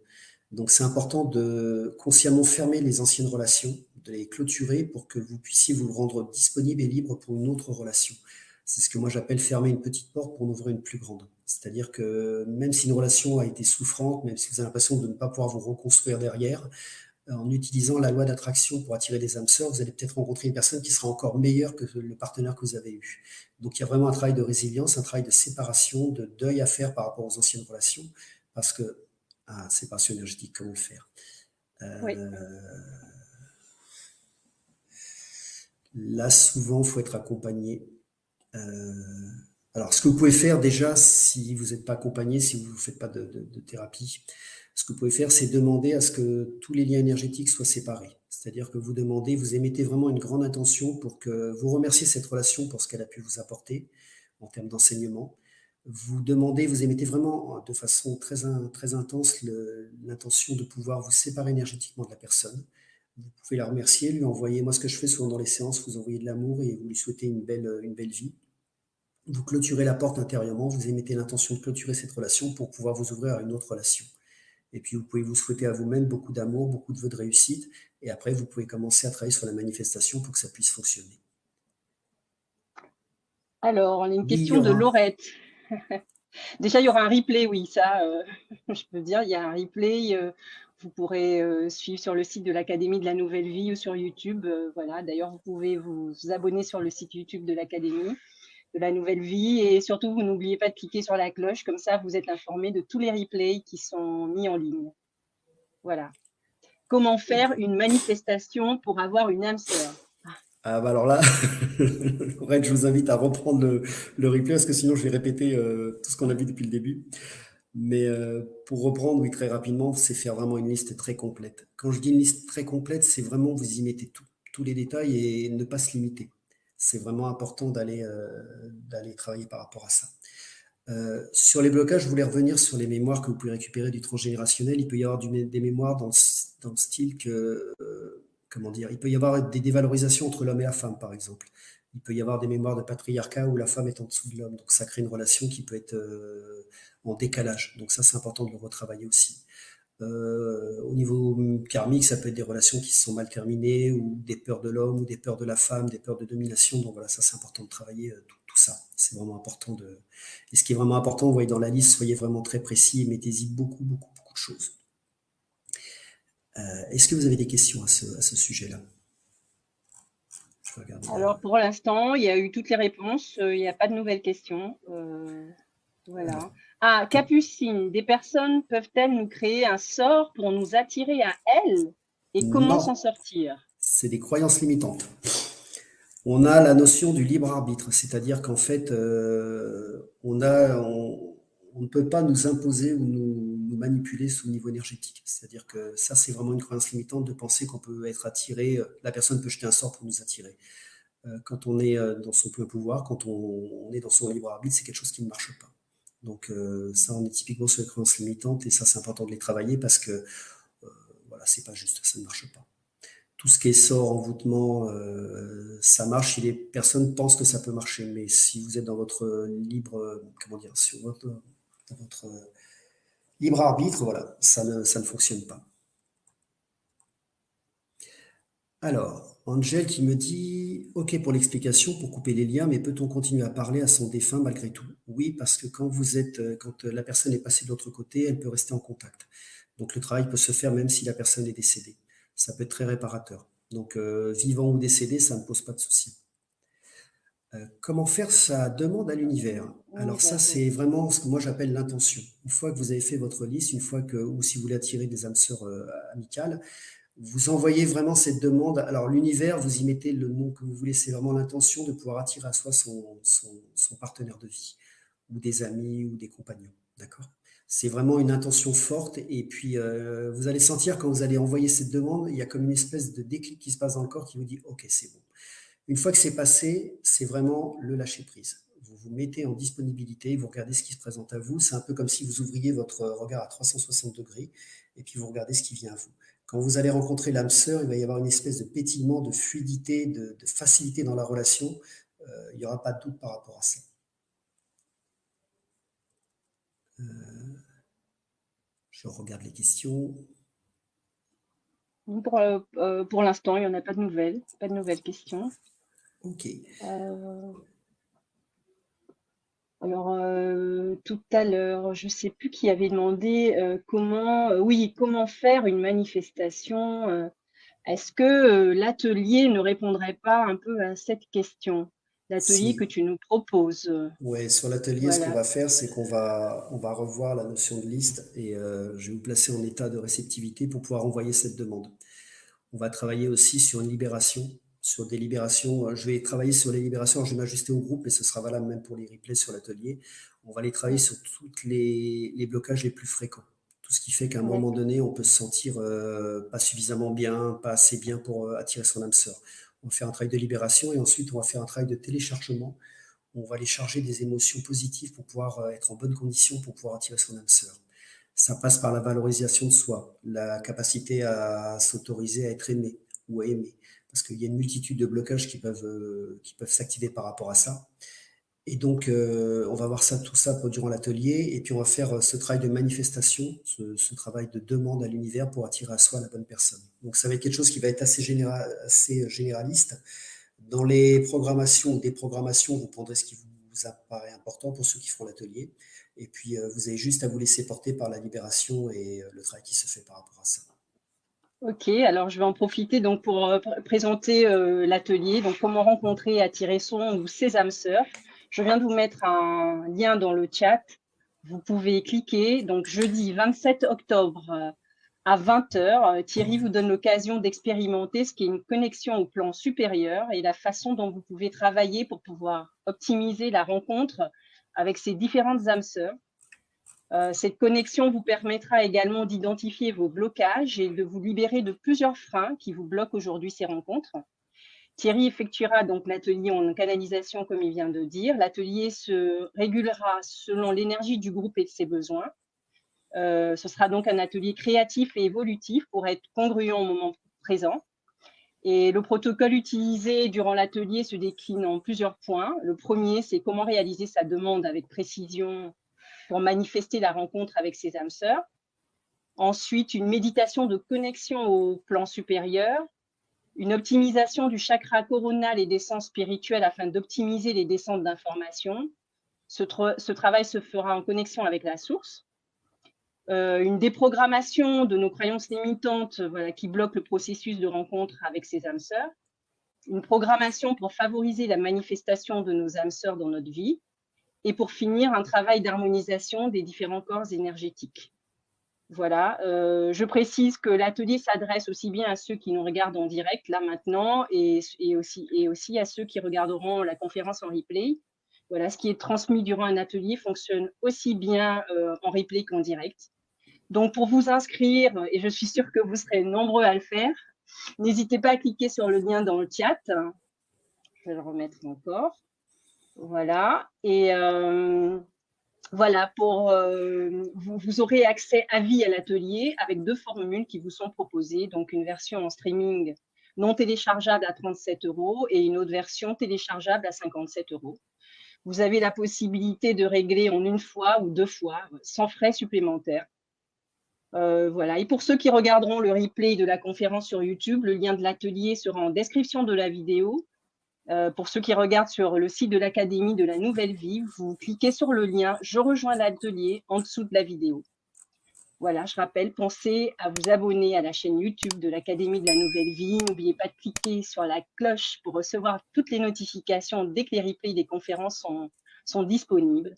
Donc c'est important de consciemment fermer les anciennes relations, de les clôturer pour que vous puissiez vous rendre disponible et libre pour une autre relation. C'est ce que moi j'appelle fermer une petite porte pour en ouvrir une plus grande. C'est-à-dire que même si une relation a été souffrante, même si vous avez l'impression de ne pas pouvoir vous reconstruire derrière, en utilisant la loi d'attraction pour attirer des âmes sœurs, vous allez peut-être rencontrer une personne qui sera encore meilleure que le partenaire que vous avez eu. Donc il y a vraiment un travail de résilience, un travail de séparation, de deuil à faire par rapport aux anciennes relations, parce que séparation énergétique, comment le faire Oui. Là, souvent, il faut être accompagné. Alors, ce que vous pouvez faire déjà, si vous n'êtes pas accompagné, si vous ne faites pas de thérapie, ce que vous pouvez faire, c'est demander à ce que tous les liens énergétiques soient séparés. C'est-à-dire que vous demandez, vous émettez vraiment une grande intention pour que vous remerciez cette relation pour ce qu'elle a pu vous apporter en termes d'enseignement. Vous demandez, vous émettez vraiment de façon très intense l'intention de pouvoir vous séparer énergétiquement de la personne. Vous pouvez la remercier, lui envoyer, moi ce que je fais souvent dans les séances, vous envoyez de l'amour et vous lui souhaitez une belle vie. Vous clôturez la porte intérieurement, vous émettez l'intention de clôturer cette relation pour pouvoir vous ouvrir à une autre relation. Et puis vous pouvez vous souhaiter à vous-même beaucoup d'amour, beaucoup de vœux de réussite, et après vous pouvez commencer à travailler sur la manifestation pour que ça puisse fonctionner. Alors, on a une Oui, question de Laurette. Déjà, il y aura un replay, oui, ça, je peux dire, il y a un replay. Vous pourrez suivre sur le site de l'Académie de la Nouvelle Vie ou sur YouTube. Voilà. D'ailleurs, vous pouvez vous abonner sur le site YouTube de l'Académie de la Nouvelle Vie. Et surtout, vous n'oubliez pas de cliquer sur la cloche. Comme ça, vous êtes informé de tous les replays qui sont mis en ligne. Voilà. Comment faire une manifestation pour avoir une âme sœur? Ah bah alors là, Red, je vous invite à reprendre le replay parce que sinon je vais répéter tout ce qu'on a vu depuis le début. Mais pour reprendre, oui, très rapidement, c'est faire vraiment une liste très complète. Quand je dis une liste très complète, c'est vraiment vous y mettez tous les détails et ne pas se limiter. C'est vraiment important d'aller travailler par rapport à ça. Sur les blocages, je voulais revenir sur les mémoires que vous pouvez récupérer du transgénérationnel. Il peut y avoir des mémoires dans le style que, comment dire, il peut y avoir des dévalorisations entre l'homme et la femme, par exemple. Il peut y avoir des mémoires de patriarcat où la femme est en dessous de l'homme. Donc ça crée une relation qui peut être en décalage. Donc ça, c'est important de le retravailler aussi. Au niveau karmique, ça peut être des relations qui se sont mal terminées, ou des peurs de l'homme, ou des peurs de la femme, des peurs de domination. Donc voilà, ça c'est important de travailler tout ça. C'est vraiment important de. Et ce qui est vraiment important, vous voyez dans la liste, soyez vraiment très précis et mettez-y beaucoup de choses. Est-ce que vous avez des questions à ce sujet-là? Alors pour l'instant, il y a eu toutes les réponses. Il n'y a pas de nouvelles questions. Voilà. Ah, Capucine, des personnes peuvent-elles nous créer un sort pour nous attirer à elles et comment s'en sortir? c'est des croyances limitantes. On a la notion du libre arbitre, c'est-à-dire qu'en fait, on ne peut pas nous imposer ou nous manipuler sous le niveau énergétique. C'est-à-dire que ça, c'est vraiment une croyance limitante de penser qu'on peut être attiré, la personne peut jeter un sort pour nous attirer. Quand on est dans son plein pouvoir, quand on est dans son libre arbitre, c'est quelque chose qui ne marche pas. Donc ça, on est typiquement sur les croyances limitantes et ça, c'est important de les travailler parce que voilà, c'est pas juste, ça ne marche pas. Tout ce qui est sort, envoûtement, ça marche si les personnes pensent que ça peut marcher. Mais si vous êtes dans votre libre, comment dire, sur votre libre arbitre, voilà, ça ne fonctionne pas. Alors, Angel qui me dit « Ok pour l'explication, pour couper les liens, mais peut-on continuer à parler à son défunt malgré tout ?» Oui, parce que quand la personne est passée de l'autre côté, elle peut rester en contact. Donc le travail peut se faire même si la personne est décédée. Ça peut être très réparateur. Donc vivant ou décédé, ça ne pose pas de souci. Comment faire sa demande à l'univers? Alors ça, c'est vraiment ce que moi j'appelle l'intention. Une fois que vous avez fait votre liste, ou si vous voulez attirer des âmes sœurs amicales, vous envoyez vraiment cette demande. Alors l'univers, vous y mettez le nom que vous voulez, c'est vraiment l'intention de pouvoir attirer à soi son partenaire de vie, ou des amis, ou des compagnons. D'accord? C'est vraiment une intention forte, et puis vous allez sentir quand vous allez envoyer cette demande, il y a comme une espèce de déclic qui se passe dans le corps qui vous dit « Ok, c'est bon ». Une fois que c'est passé, c'est vraiment le lâcher-prise. Vous vous mettez en disponibilité, vous regardez ce qui se présente à vous. C'est un peu comme si vous ouvriez votre regard à 360 degrés et puis vous regardez ce qui vient à vous. Quand vous allez rencontrer l'âme sœur, il va y avoir une espèce de pétillement, de fluidité, de facilité dans la relation. Il n'y aura pas de doute par rapport à ça. Je regarde les questions. Pour l'instant, il n'y en a pas de nouvelles questions. Ok. Alors, tout à l'heure, je ne sais plus qui avait demandé comment faire une manifestation. Est-ce que l'atelier ne répondrait pas un peu à cette question? L'atelier que Si. tu nous proposes. Ouais, sur l'atelier, ce qu'on Voilà. va faire, c'est qu'on va revoir la notion de liste et je vais vous placer en état de réceptivité pour pouvoir envoyer cette demande. On va travailler aussi sur une libération, sur des libérations. Je vais travailler sur les libérations, je vais m'ajuster au groupe et ce sera valable même pour les replays sur l'atelier. On va les travailler sur tous les blocages les plus fréquents. Tout ce qui fait qu'à un moment donné, on peut se sentir pas suffisamment bien, pas assez bien pour attirer son âme sœur. On va faire un travail de libération et ensuite on va faire un travail de téléchargement. On va aller charger des émotions positives pour pouvoir être en bonne condition pour pouvoir attirer son âme sœur. Ça passe par la valorisation de soi, la capacité à s'autoriser à être aimé ou à aimer, parce qu'il y a une multitude de blocages qui peuvent s'activer par rapport à ça. Et donc, on va voir tout ça durant l'atelier, et puis on va faire ce travail de manifestation, ce travail de demande à l'univers pour attirer à soi la bonne personne. Donc, ça va être quelque chose qui va être assez généraliste. Dans les programmations ou déprogrammations, vous prendrez ce qui vous apparaît important pour ceux qui feront l'atelier. Et puis, vous avez juste à vous laisser porter par la libération et le travail qui se fait par rapport à ça. Ok, alors je vais en profiter donc pour présenter l'atelier. Donc, comment rencontrer et attirer son ou ses âmes sœurs. Je viens de vous mettre un lien dans le chat. Vous pouvez cliquer. Donc, jeudi 27 octobre à 20h, Thierry vous donne l'occasion d'expérimenter ce qui est une connexion au plan supérieur et la façon dont vous pouvez travailler pour pouvoir optimiser la rencontre avec ces différentes âmes sœurs. Cette connexion vous permettra également d'identifier vos blocages et de vous libérer de plusieurs freins qui vous bloquent aujourd'hui ces rencontres. Thierry effectuera donc l'atelier en canalisation, comme il vient de dire. L'atelier se régulera selon l'énergie du groupe et de ses besoins. Ce sera donc un atelier créatif et évolutif pour être congruent au moment présent. Et le protocole utilisé durant l'atelier se décline en plusieurs points. Le premier, c'est comment réaliser sa demande avec précision pour manifester la rencontre avec ses âmes sœurs. Ensuite, une méditation de connexion au plan supérieur, une optimisation du chakra coronal et des sens spirituels afin d'optimiser les descentes d'informations. Ce travail se fera en connexion avec la source. Une déprogrammation de nos croyances limitantes qui bloquent le processus de rencontre avec ses âmes sœurs. Une programmation pour favoriser la manifestation de nos âmes sœurs dans notre vie. Et pour finir, un travail d'harmonisation des différents corps énergétiques. Voilà, je précise que l'atelier s'adresse aussi bien à ceux qui nous regardent en direct, là, maintenant, et aussi à ceux qui regarderont la conférence en replay. Voilà, ce qui est transmis durant un atelier fonctionne aussi bien, en replay qu'en direct. Donc pour vous inscrire, et je suis sûre que vous serez nombreux à le faire, n'hésitez pas à cliquer sur le lien dans le chat. Je vais le remettre encore. Voilà, et voilà, vous aurez accès à vie à l'atelier avec 2 formules qui vous sont proposées, donc une version en streaming non téléchargeable à 37 € et une autre version téléchargeable à 57 €. Vous avez la possibilité de régler en 1 fois ou 2 fois, sans frais supplémentaires. Voilà, et pour ceux qui regarderont le replay de la conférence sur YouTube, le lien de l'atelier sera en description de la vidéo. Pour ceux qui regardent sur le site de l'Académie de la Nouvelle Vie, vous cliquez sur le lien « Je rejoins l'atelier » en dessous de la vidéo. Voilà, je rappelle, pensez à vous abonner à la chaîne YouTube de l'Académie de la Nouvelle Vie. N'oubliez pas de cliquer sur la cloche pour recevoir toutes les notifications dès que les replays des conférences sont disponibles.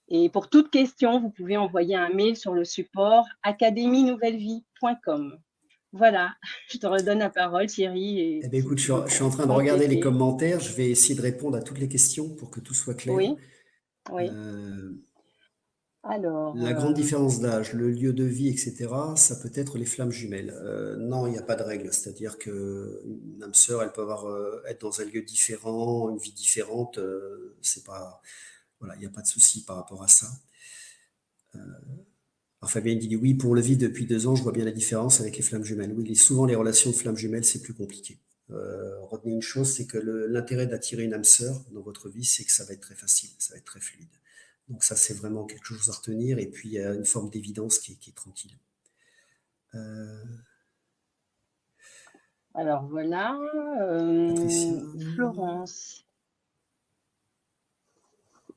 Et pour toute question, vous pouvez envoyer un mail sur le support academienouvellevie.com. Voilà, je te redonne la parole, Thierry, et Eh bien, si écoute, tu veux je suis en train de regarder les compléter. commentaires. Je vais essayer de répondre à toutes les questions pour que tout soit clair. Oui, oui. Euh, Alors, la grande différence d'âge, le lieu de vie, etc., ça peut être les flammes jumelles. Non, il n'y a pas de règle. C'est-à-dire qu'une âme sœur, elle peut être dans un lieu différent, une vie différente. C'est pas, voilà, il n'y a pas de souci par rapport à ça. Alors Fabienne dit oui, pour le vivre depuis 2 ans, je vois bien la différence avec les flammes jumelles. Oui, souvent les relations de flammes jumelles, c'est plus compliqué. Retenez une chose, c'est que l'intérêt d'attirer une âme sœur dans votre vie, c'est que ça va être très facile, ça va être très fluide. Donc ça, c'est vraiment quelque chose à retenir. Et puis, il y a une forme d'évidence qui est tranquille. alors voilà, Patricia. Florence.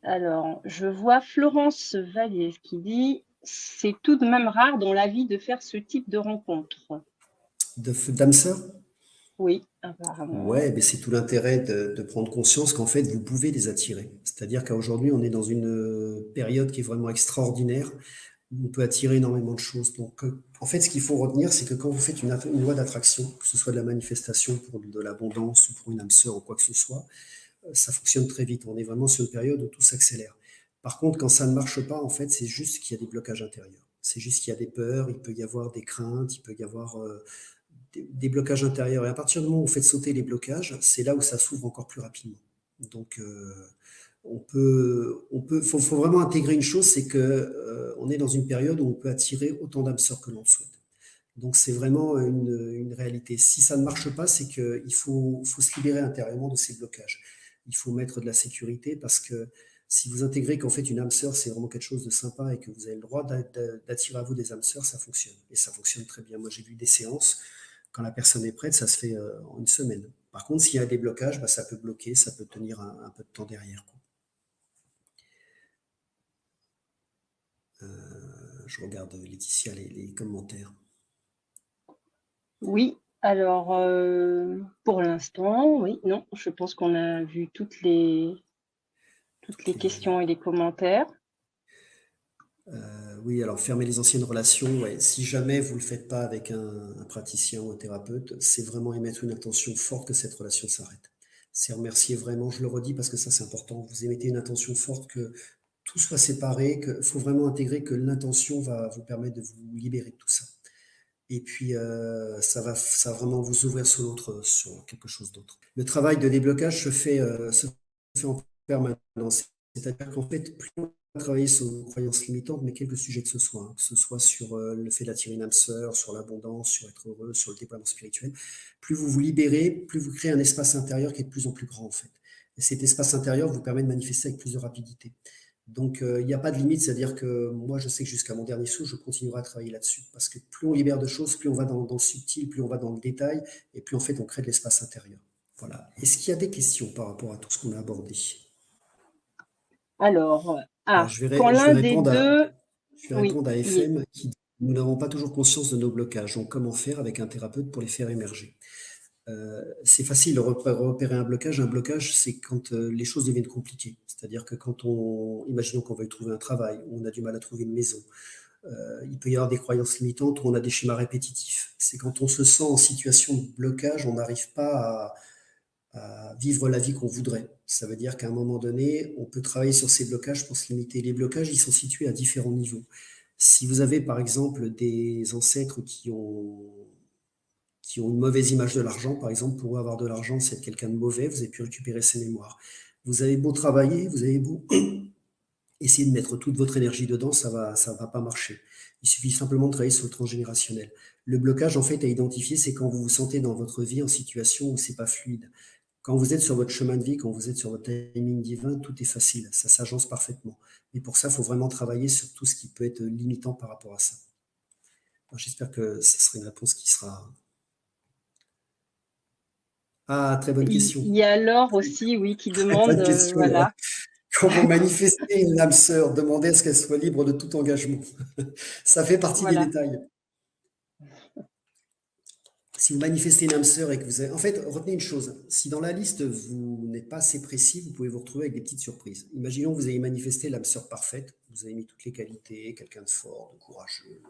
Alors, je vois Florence Vallée qui dit « C'est tout de même rare dans la vie de faire ce type de rencontre. » D'âme sœur? Oui, apparemment. Ouais, mais c'est tout l'intérêt de prendre conscience qu'en fait, vous pouvez les attirer. C'est-à-dire qu'aujourd'hui, on est dans une période qui est vraiment extraordinaire. On peut attirer énormément de choses. Donc, en fait, ce qu'il faut retenir, c'est que quand vous faites une loi d'attraction, que ce soit de la manifestation pour de l'abondance ou pour une âme sœur ou quoi que ce soit, ça fonctionne très vite. On est vraiment sur une période où tout s'accélère. Par contre, quand ça ne marche pas, en fait, c'est juste qu'il y a des blocages intérieurs. C'est juste qu'il y a des peurs, il peut y avoir des craintes, il peut y avoir des blocages intérieurs. Et à partir du moment où vous faites sauter les blocages, c'est là où ça s'ouvre encore plus rapidement. Donc, faut vraiment intégrer une chose, c'est que on est dans une période où on peut attirer autant d'âmes sœurs que l'on souhaite. Donc c'est vraiment une réalité. Si ça ne marche pas, c'est qu'il faut se libérer intérieurement de ces blocages. Il faut mettre de la sécurité parce que si vous intégrez qu'en fait une âme sœur, c'est vraiment quelque chose de sympa et que vous avez le droit d'attirer à vous des âmes sœurs, ça fonctionne. Et ça fonctionne très bien. Moi, j'ai vu des séances, quand la personne est prête, ça se fait en une semaine. Par contre, s'il y a des blocages, bah, ça peut bloquer, ça peut tenir un peu de temps derrière, quoi. Je regarde, Laetitia, les commentaires. Oui, alors, pour l'instant, oui, non, je pense qu'on a vu toutes les questions et les commentaires. Oui, alors fermer les anciennes relations, ouais. Si jamais vous ne le faites pas avec un praticien ou un thérapeute, c'est vraiment émettre une intention forte que cette relation s'arrête. C'est remercier vraiment, je le redis parce que ça c'est important, vous émettez une intention forte que tout soit séparé, qu'il faut vraiment intégrer que l'intention va vous permettre de vous libérer de tout ça. Et puis, ça va vraiment vous ouvrir sur quelque chose d'autre. Le travail de déblocage se fait en permanence. C'est-à-dire qu'en fait, plus on va travailler sur nos croyances limitantes, mais quelque sujet que ce soit, hein, que ce soit sur le fait d'attirer une âme sœur, sur l'abondance, sur être heureux, sur le déploiement spirituel, plus vous vous libérez, plus vous créez un espace intérieur qui est de plus en plus grand, en fait. Et cet espace intérieur vous permet de manifester avec plus de rapidité. Donc, il n'y a pas de limite, c'est-à-dire que moi, je sais que jusqu'à mon dernier souffle, je continuerai à travailler là-dessus. Parce que plus on libère de choses, plus on va dans le subtil, plus on va dans le détail, et plus en fait, on crée de l'espace intérieur. Voilà. Est-ce qu'il y a des questions par rapport à tout ce qu'on a abordé? Alors, Je vais, quand je vais l'un des répondre à, deux, je vais oui, répondre à oui, FM qui dit nous n'avons pas toujours conscience de nos blocages. Donc, comment faire avec un thérapeute pour les faire émerger? C'est facile de repérer un blocage. Un blocage, c'est quand les choses deviennent compliquées. C'est-à-dire que imaginons qu'on veuille trouver un travail, ou on a du mal à trouver une maison, Il peut y avoir des croyances limitantes ou on a des schémas répétitifs. C'est quand on se sent en situation de blocage, on n'arrive pas à vivre la vie qu'on voudrait. Ça veut dire qu'à un moment donné, on peut travailler sur ces blocages pour se limiter. Les blocages, ils sont situés à différents niveaux. Si vous avez, par exemple, des ancêtres qui ont une mauvaise image de l'argent, par exemple, pour avoir de l'argent, c'est être quelqu'un de mauvais, vous avez pu récupérer ses mémoires. Vous avez beau travailler, vous avez beau essayer de mettre toute votre énergie dedans, ça va pas marcher. Il suffit simplement de travailler sur le transgénérationnel. Le blocage, en fait, à identifier, c'est quand vous vous sentez dans votre vie en situation où c'est pas fluide. Quand vous êtes sur votre chemin de vie, quand vous êtes sur votre timing divin, tout est facile, ça s'agence parfaitement. Mais pour ça, il faut vraiment travailler sur tout ce qui peut être limitant par rapport à ça. J'espère que ce sera une réponse qui sera... Ah, très bonne question. Il y a Laure aussi, oui, qui demande, Bonne question, voilà. Quand vous manifestez une âme sœur, demandez à ce qu'elle soit libre de tout engagement. Ça fait partie des Voilà. détails. Si vous manifestez une âme sœur et que vous avez... En fait, retenez une chose. Si dans la liste, vous n'êtes pas assez précis, vous pouvez vous retrouver avec des petites surprises. Imaginons que vous ayez manifesté l'âme sœur parfaite. Vous avez mis toutes les qualités, quelqu'un de fort, de courageux.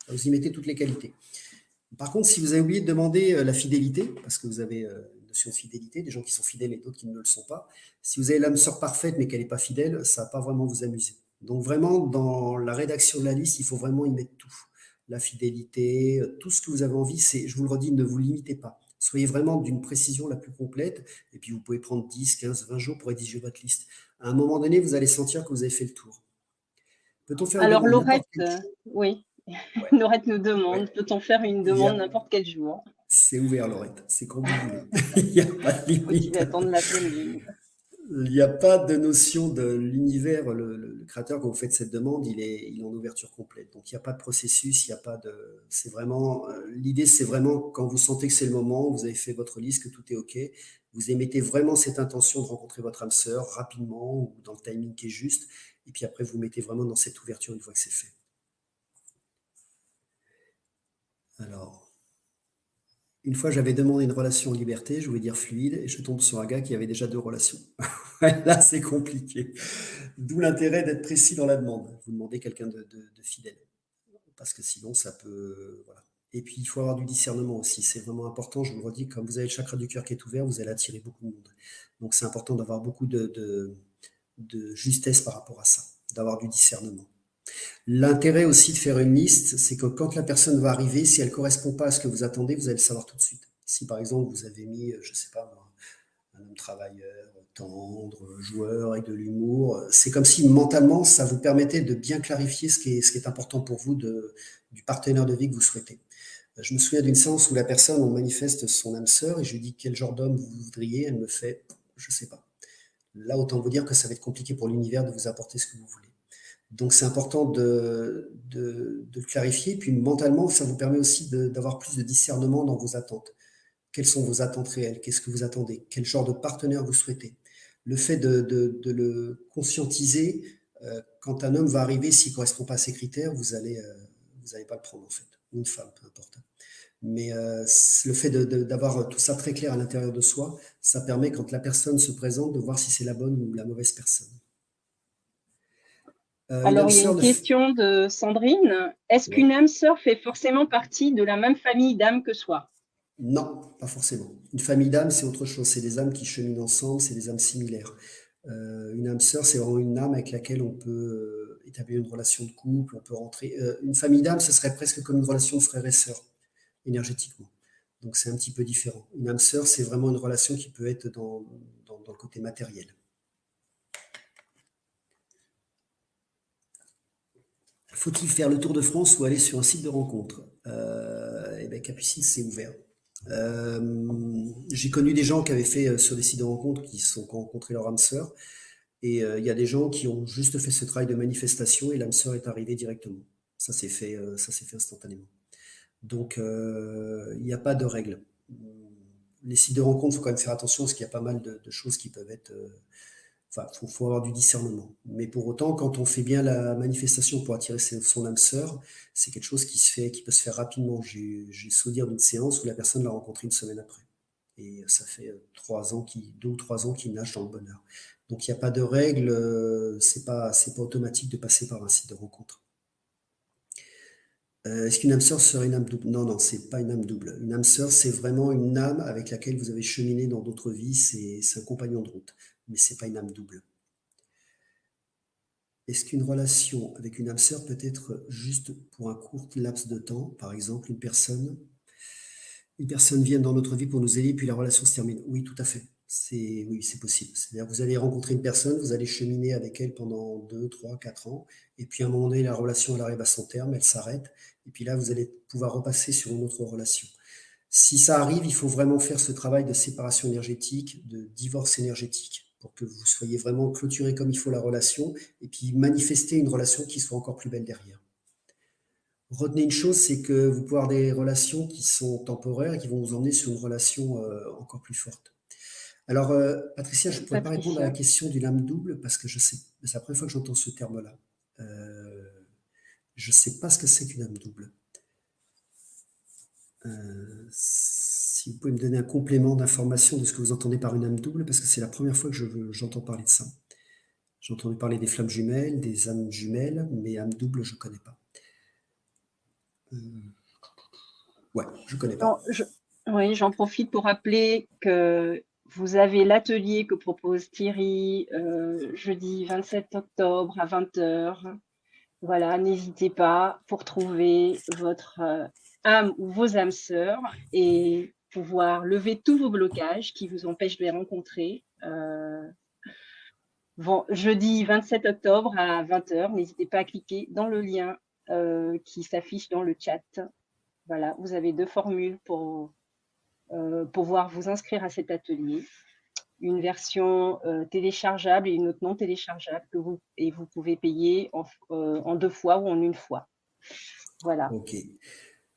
Vous y mettez toutes les qualités. Par contre, si vous avez oublié de demander la fidélité, parce que vous avez une notion de fidélité, des gens qui sont fidèles et d'autres qui ne le sont pas, si vous avez l'âme sœur parfaite mais qu'elle n'est pas fidèle, ça ne va pas vraiment vous amuser. Donc vraiment, dans la rédaction de la liste, il faut vraiment y mettre tout. La fidélité, tout ce que vous avez envie, c'est, je vous le redis, ne vous limitez pas. Soyez vraiment d'une précision la plus complète, et puis vous pouvez prendre 10, 15, 20 jours pour rédiger votre liste. À un moment donné, vous allez sentir que vous avez fait le tour. Peut-on faire une Alors demande Laurette, n'importe oui, Ouais. Laurette nous demande, Ouais. peut-on faire une demande n'importe quel jour? C'est ouvert, Laurette. C'est quand vous voulez. Il n'y a pas de Faut-il limite. attendre la pleine lune? Il n'y a pas de notion de l'univers. Le créateur, quand vous faites cette demande, il est en ouverture complète. Donc, il n'y a pas de processus, il n'y a pas de. C'est vraiment. L'idée, c'est vraiment quand vous sentez que c'est le moment, vous avez fait votre liste, que tout est OK, vous émettez vraiment cette intention de rencontrer votre âme sœur rapidement ou dans le timing qui est juste. Et puis après, vous mettez vraiment dans cette ouverture une fois que c'est fait. Alors. Une fois, j'avais demandé une relation en liberté, je voulais dire fluide, et je tombe sur un gars qui avait déjà 2 relations. Là, c'est compliqué. D'où l'intérêt d'être précis dans la demande. Vous demandez quelqu'un de fidèle, parce que sinon, ça peut... Voilà. Et puis, il faut avoir du discernement aussi. C'est vraiment important, je vous le redis, comme vous avez le chakra du cœur qui est ouvert, vous allez attirer beaucoup de monde. Donc, c'est important d'avoir beaucoup de justesse par rapport à ça, d'avoir du discernement. L'intérêt aussi de faire une liste, c'est que quand la personne va arriver, si elle ne correspond pas à ce que vous attendez, vous allez le savoir tout de suite. Si par exemple vous avez mis, je ne sais pas, un homme travailleur, tendre, joueur, avec de l'humour, c'est comme si mentalement, ça vous permettait de bien clarifier ce qui est important pour vous du partenaire de vie que vous souhaitez. Je me souviens d'une séance où la personne, on manifeste son âme sœur et je lui dis quel genre d'homme vous voudriez, elle me fait, je ne sais pas. Là, autant vous dire que ça va être compliqué pour l'univers de vous apporter ce que vous voulez. Donc, c'est important de le clarifier. Puis, mentalement, ça vous permet aussi d'avoir plus de discernement dans vos attentes. Quelles sont vos attentes réelles? Qu'est-ce que vous attendez? Quel genre de partenaire vous souhaitez? Le fait de le conscientiser, quand un homme va arriver, s'il ne correspond pas à ces critères, vous allez pas le prendre, en fait. Ou une femme, peu importe. Mais le fait d'avoir tout ça très clair à l'intérieur de soi, ça permet, quand la personne se présente, de voir si c'est la bonne ou la mauvaise personne. Alors, il y a une question de Sandrine. Est-ce qu'une âme sœur fait forcément partie de la même famille d'âmes que soi? Non, pas forcément. Une famille d'âmes, c'est autre chose. C'est des âmes qui cheminent ensemble, c'est des âmes similaires. Une âme sœur, c'est vraiment une âme avec laquelle on peut établir une relation de couple, on peut rentrer. Une famille d'âmes, ce serait presque comme une relation de frère et sœur, énergétiquement. Donc c'est un petit peu différent. Une âme sœur, c'est vraiment une relation qui peut être dans le côté matériel. Faut-il faire le tour de France ou aller sur un site de rencontre? Eh bien, Capucine, c'est ouvert. J'ai connu des gens qui avaient fait sur des sites de rencontres qui ont rencontré leur âme sœur. Et il y a des gens qui ont juste fait ce travail de manifestation et l'âme sœur est arrivée directement. Ça s'est fait instantanément. Donc, il n'y a pas de règle. Les sites de rencontres, il faut quand même faire attention parce qu'il y a pas mal de choses qui peuvent être... Enfin, faut avoir du discernement. Mais pour autant, quand on fait bien la manifestation pour attirer son âme sœur, c'est quelque chose qui peut se faire rapidement. J'ai souvenir d'une séance où la personne l'a rencontré une semaine après. Et ça fait 2 ou 3 ans qu'il nage dans le bonheur. Donc il n'y a pas de règle, c'est pas automatique de passer par un site de rencontre. Est-ce qu'une âme sœur serait une âme double? Non, non, c'est pas une âme double. Une âme sœur, c'est vraiment une âme avec laquelle vous avez cheminé dans d'autres vies. C'est un compagnon de route, mais c'est pas une âme double. Est-ce qu'une relation avec une âme sœur peut être juste pour un court laps de temps? Par exemple, une personne vient dans notre vie pour nous aider, puis la relation se termine. Oui, tout à fait. Oui, c'est possible. C'est-à-dire que vous allez rencontrer une personne, vous allez cheminer avec elle pendant 2, 3, 4 ans, et puis à un moment donné, la relation elle arrive à son terme, elle s'arrête, et puis là, vous allez pouvoir repasser sur une autre relation. Si ça arrive, il faut vraiment faire ce travail de séparation énergétique, de divorce énergétique, pour que vous soyez vraiment clôturé comme il faut la relation, et puis manifester une relation qui soit encore plus belle derrière. Retenez une chose, c'est que vous pouvez avoir des relations qui sont temporaires et qui vont vous emmener sur une relation encore plus forte. Alors, Patricia, je ne pourrais pas répondre à la question d'une âme double parce que je sais, c'est la première fois que j'entends ce terme-là. Je ne sais pas ce que c'est qu'une âme double. Si vous pouvez me donner un complément d'information de ce que vous entendez par une âme double, parce que c'est la première fois que j'entends parler de ça. J'ai entendu parler des flammes jumelles, des âmes jumelles, mais âme double, je ne connais pas. Ouais, je ne connais pas. Oui, j'en profite pour rappeler que vous avez l'atelier que propose Thierry jeudi 27 octobre à 20 h. Voilà, n'hésitez pas pour trouver votre âme ou vos âmes sœurs et pouvoir lever tous vos blocages qui vous empêchent de les rencontrer. Jeudi 27 octobre à 20 h, n'hésitez pas à cliquer dans le lien qui s'affiche dans le chat. Voilà, vous avez 2 formules pour pouvoir vous inscrire à cet atelier. Une version téléchargeable et une autre non téléchargeable vous pouvez payer en 2 fois ou en 1 fois. Voilà. Ok.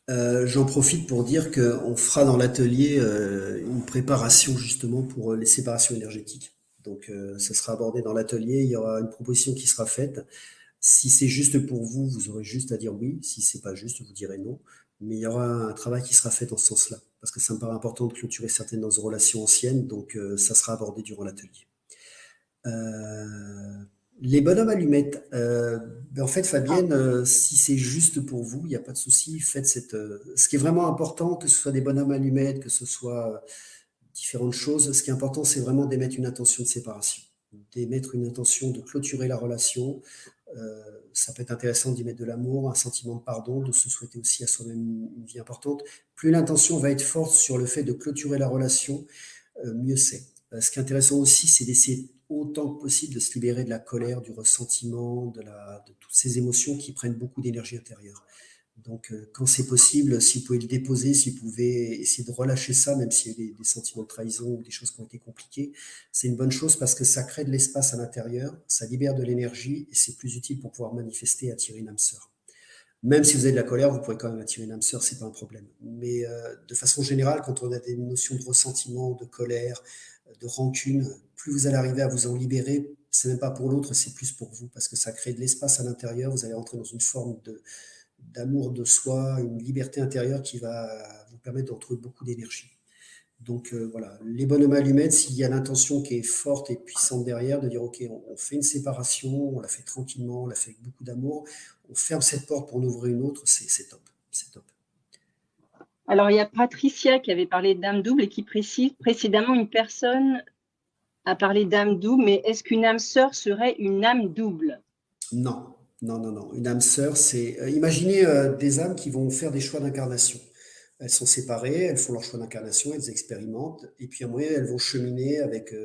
J'en profite pour dire qu'on fera dans l'atelier une préparation justement pour les séparations énergétiques. Donc, ça sera abordé dans l'atelier. Il y aura une proposition qui sera faite. Si c'est juste pour vous, vous aurez juste à dire oui. Si c'est pas juste, vous direz non. Mais il y aura un travail qui sera fait dans ce sens-là, parce que ça me paraît important de clôturer certaines de nos relations anciennes. Donc, ça sera abordé durant l'atelier. Les bonhommes allumettes. En fait, Fabienne, si c'est juste pour vous, il n'y a pas de souci. Faites ce qui est vraiment important, que ce soit des bonhommes allumettes, que ce soit différentes choses, ce qui est important, c'est vraiment d'émettre une intention de séparation, d'émettre une intention de clôturer la relation. Ça peut être intéressant d'y mettre de l'amour, un sentiment de pardon, de se souhaiter aussi à soi-même une vie importante. Plus l'intention va être forte sur le fait de clôturer la relation, mieux c'est. Ce qui est intéressant aussi, c'est d'essayer autant que possible de se libérer de la colère, du ressentiment, de toutes ces émotions qui prennent beaucoup d'énergie intérieure. Donc, quand c'est possible, si vous pouvez le déposer, si vous pouvez essayer de relâcher ça, même s'il y a des sentiments de trahison ou des choses qui ont été compliquées, c'est une bonne chose parce que ça crée de l'espace à l'intérieur, ça libère de l'énergie et c'est plus utile pour pouvoir manifester et attirer une âme sœur. Même si vous avez de la colère, vous pourrez quand même attirer une âme sœur, c'est pas un problème. Mais de façon générale, quand on a des notions de ressentiment, de colère, de rancune, plus vous allez arriver à vous en libérer, c'est même pas pour l'autre, c'est plus pour vous, parce que ça crée de l'espace à l'intérieur, vous allez rentrer dans une forme d'amour de soi, une liberté intérieure qui va vous permettre de retrouver beaucoup d'énergie. Donc voilà, les bonhommes allumettes, s'il y a l'intention qui est forte et puissante derrière, de dire ok, on fait une séparation, on la fait tranquillement, on la fait avec beaucoup d'amour, on ferme cette porte pour en ouvrir une autre, c'est top, c'est top. Alors, il y a Patricia qui avait parlé d'âme double et qui précise précédemment une personne a parlé d'âme double, mais est-ce qu'une âme sœur serait une âme double? Non, non, non, non. Une âme sœur, c'est... imaginez des âmes qui vont faire des choix d'incarnation. Elles sont séparées, elles font leur choix d'incarnation, elles expérimentent, et puis à un moment, elles vont cheminer avec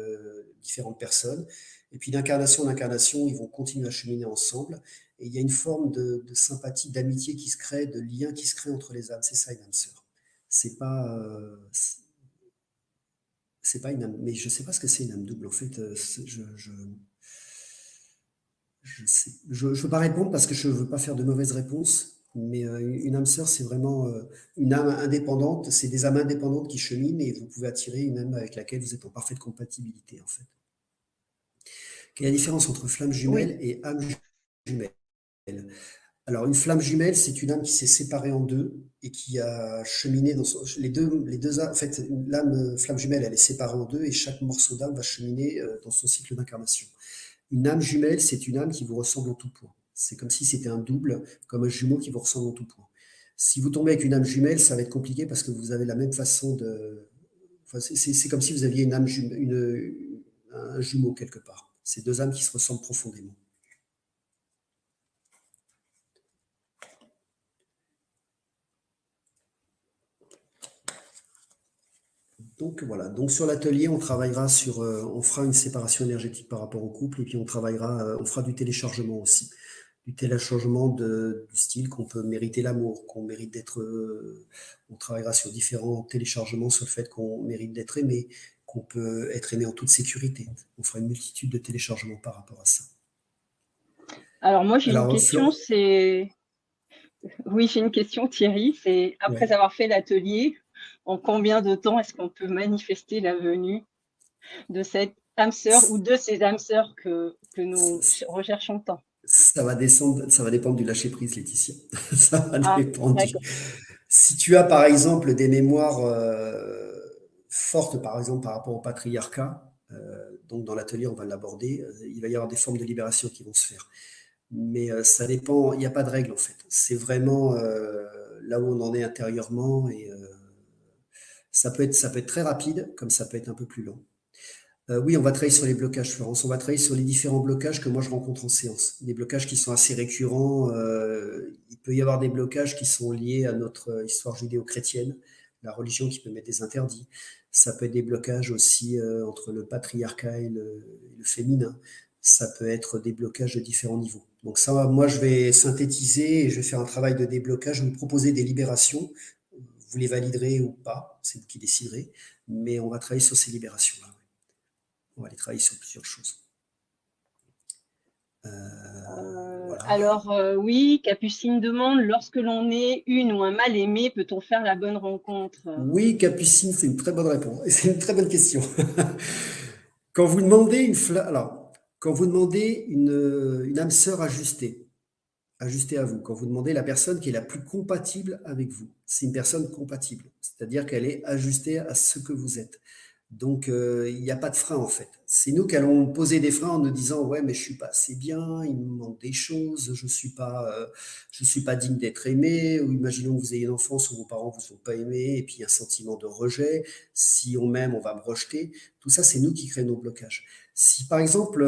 différentes personnes. Et puis d'incarnation en incarnation, ils vont continuer à cheminer ensemble. Et il y a une forme de sympathie, d'amitié qui se crée, de lien qui se crée entre les âmes. C'est ça une âme sœur. C'est pas, c'est pas une âme... Mais je sais pas ce que c'est une âme double. En fait, je ne veux pas répondre parce que je ne veux pas faire de mauvaises réponses, mais une âme sœur, c'est vraiment une âme indépendante. C'est des âmes indépendantes qui cheminent et vous pouvez attirer une âme avec laquelle vous êtes en parfaite compatibilité, en fait. Quelle est la différence entre flamme jumelle et âme jumelle? Alors, une flamme jumelle, c'est une âme qui s'est séparée en deux et qui a cheminé dans les deux âmes. En fait, l'âme flamme jumelle, elle est séparée en deux et chaque morceau d'âme va cheminer dans son cycle d'incarnation. Une âme jumelle, c'est une âme qui vous ressemble en tout point. C'est comme si c'était un double, comme un jumeau qui vous ressemble en tout point. Si vous tombez avec une âme jumelle, ça va être compliqué parce que vous avez la même façon de… Enfin, c'est comme si vous aviez un jumeau quelque part. C'est deux âmes qui se ressemblent profondément. Donc voilà, donc sur l'atelier, on travaillera sur, on fera une séparation énergétique par rapport au couple et puis on travaillera, on fera du téléchargement aussi. Du téléchargement du style qu'on peut mériter l'amour, qu'on mérite d'être, on travaillera sur différents téléchargements sur le fait qu'on mérite d'être aimé, qu'on peut être aimé en toute sécurité. On fera une multitude de téléchargements par rapport à ça. Alors moi j'ai une question, oui, j'ai une question Thierry, c'est après avoir fait l'atelier, en combien de temps est-ce qu'on peut manifester la venue de cette âme sœur ou de ces âmes sœurs que nous recherchons tant? Ça va dépendre du lâcher prise, Laetitia. Ça va dépendre d'accord. Si tu as par exemple des mémoires fortes, par exemple par rapport au patriarcat, donc dans l'atelier on va l'aborder, il va y avoir des formes de libération qui vont se faire. Mais ça dépend, il n'y a pas de règle en fait. C'est vraiment là où on en est intérieurement et ça peut être très rapide, comme ça peut être un peu plus long. Oui, on va travailler sur les blocages, Florence. On va travailler sur les différents blocages que moi je rencontre en séance. Des blocages qui sont assez récurrents. Il peut y avoir des blocages qui sont liés à notre histoire judéo-chrétienne, la religion qui peut mettre des interdits. Ça peut être des blocages aussi entre le patriarcat et le féminin. Ça peut être des blocages de différents niveaux. Donc ça, moi, je vais synthétiser et je vais faire un travail de déblocage. Je vais vous proposer des libérations. Vous les validerez ou pas, c'est vous qui déciderez. Mais on va travailler sur ces libérations-là. On va aller travailler sur plusieurs choses. Voilà. Alors, oui, Capucine demande, lorsque l'on est une ou un mal-aimé, peut-on faire la bonne rencontre? Oui, Capucine, c'est une très bonne réponse. Et c'est une très bonne question. Quand vous demandez une âme sœur ajustée à vous, quand vous demandez la personne qui est la plus compatible avec vous, c'est une personne compatible, c'est-à-dire qu'elle est ajustée à ce que vous êtes. Donc, il n'y a pas de frein en fait. C'est nous qui allons poser des freins en nous disant ouais, mais je suis pas assez bien, il me manque des choses, je suis pas digne d'être aimé. Ou imaginons que vous ayez une enfance où vos parents vous ont pas aimé et puis un sentiment de rejet. Si on m'aime, on va me rejeter. Tout ça, c'est nous qui créons nos blocages. Si par exemple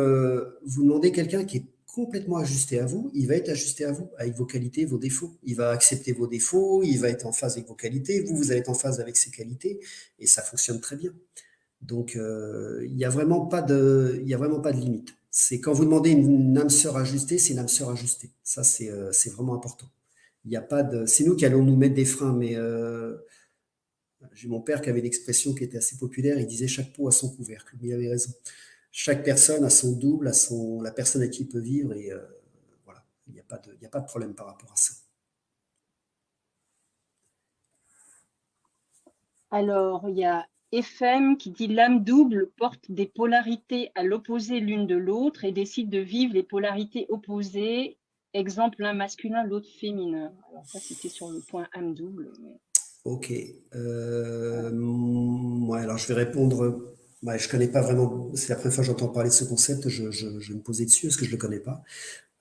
vous demandez quelqu'un qui est complètement ajusté à vous, il va être ajusté à vous, avec vos qualités, vos défauts. Il va accepter vos défauts, il va être en phase avec vos qualités, vous allez être en phase avec ses qualités, et ça fonctionne très bien. Donc, il n'y a vraiment pas de limite. C'est quand vous demandez une âme sœur ajustée, c'est une âme sœur ajustée. Ça, c'est vraiment important. Il y a pas de, c'est nous qui allons nous mettre des freins, mais j'ai mon père qui avait une expression qui était assez populaire. Il disait chaque pot a son couvercle. Il avait raison. Chaque personne a son double, la personne à qui il peut vivre, et voilà. Il n'y a pas de problème par rapport à ça. Alors, il y a FM qui dit l'âme double porte des polarités à l'opposé l'une de l'autre et décide de vivre les polarités opposées. Exemple, l'un masculin, l'autre féminin. Alors ça, c'était sur le point âme double. Mais... Ok. Ouais, alors je vais répondre. Ouais, je connais pas vraiment. C'est la première fois que j'entends parler de ce concept. Je vais me poser dessus parce que je le connais pas.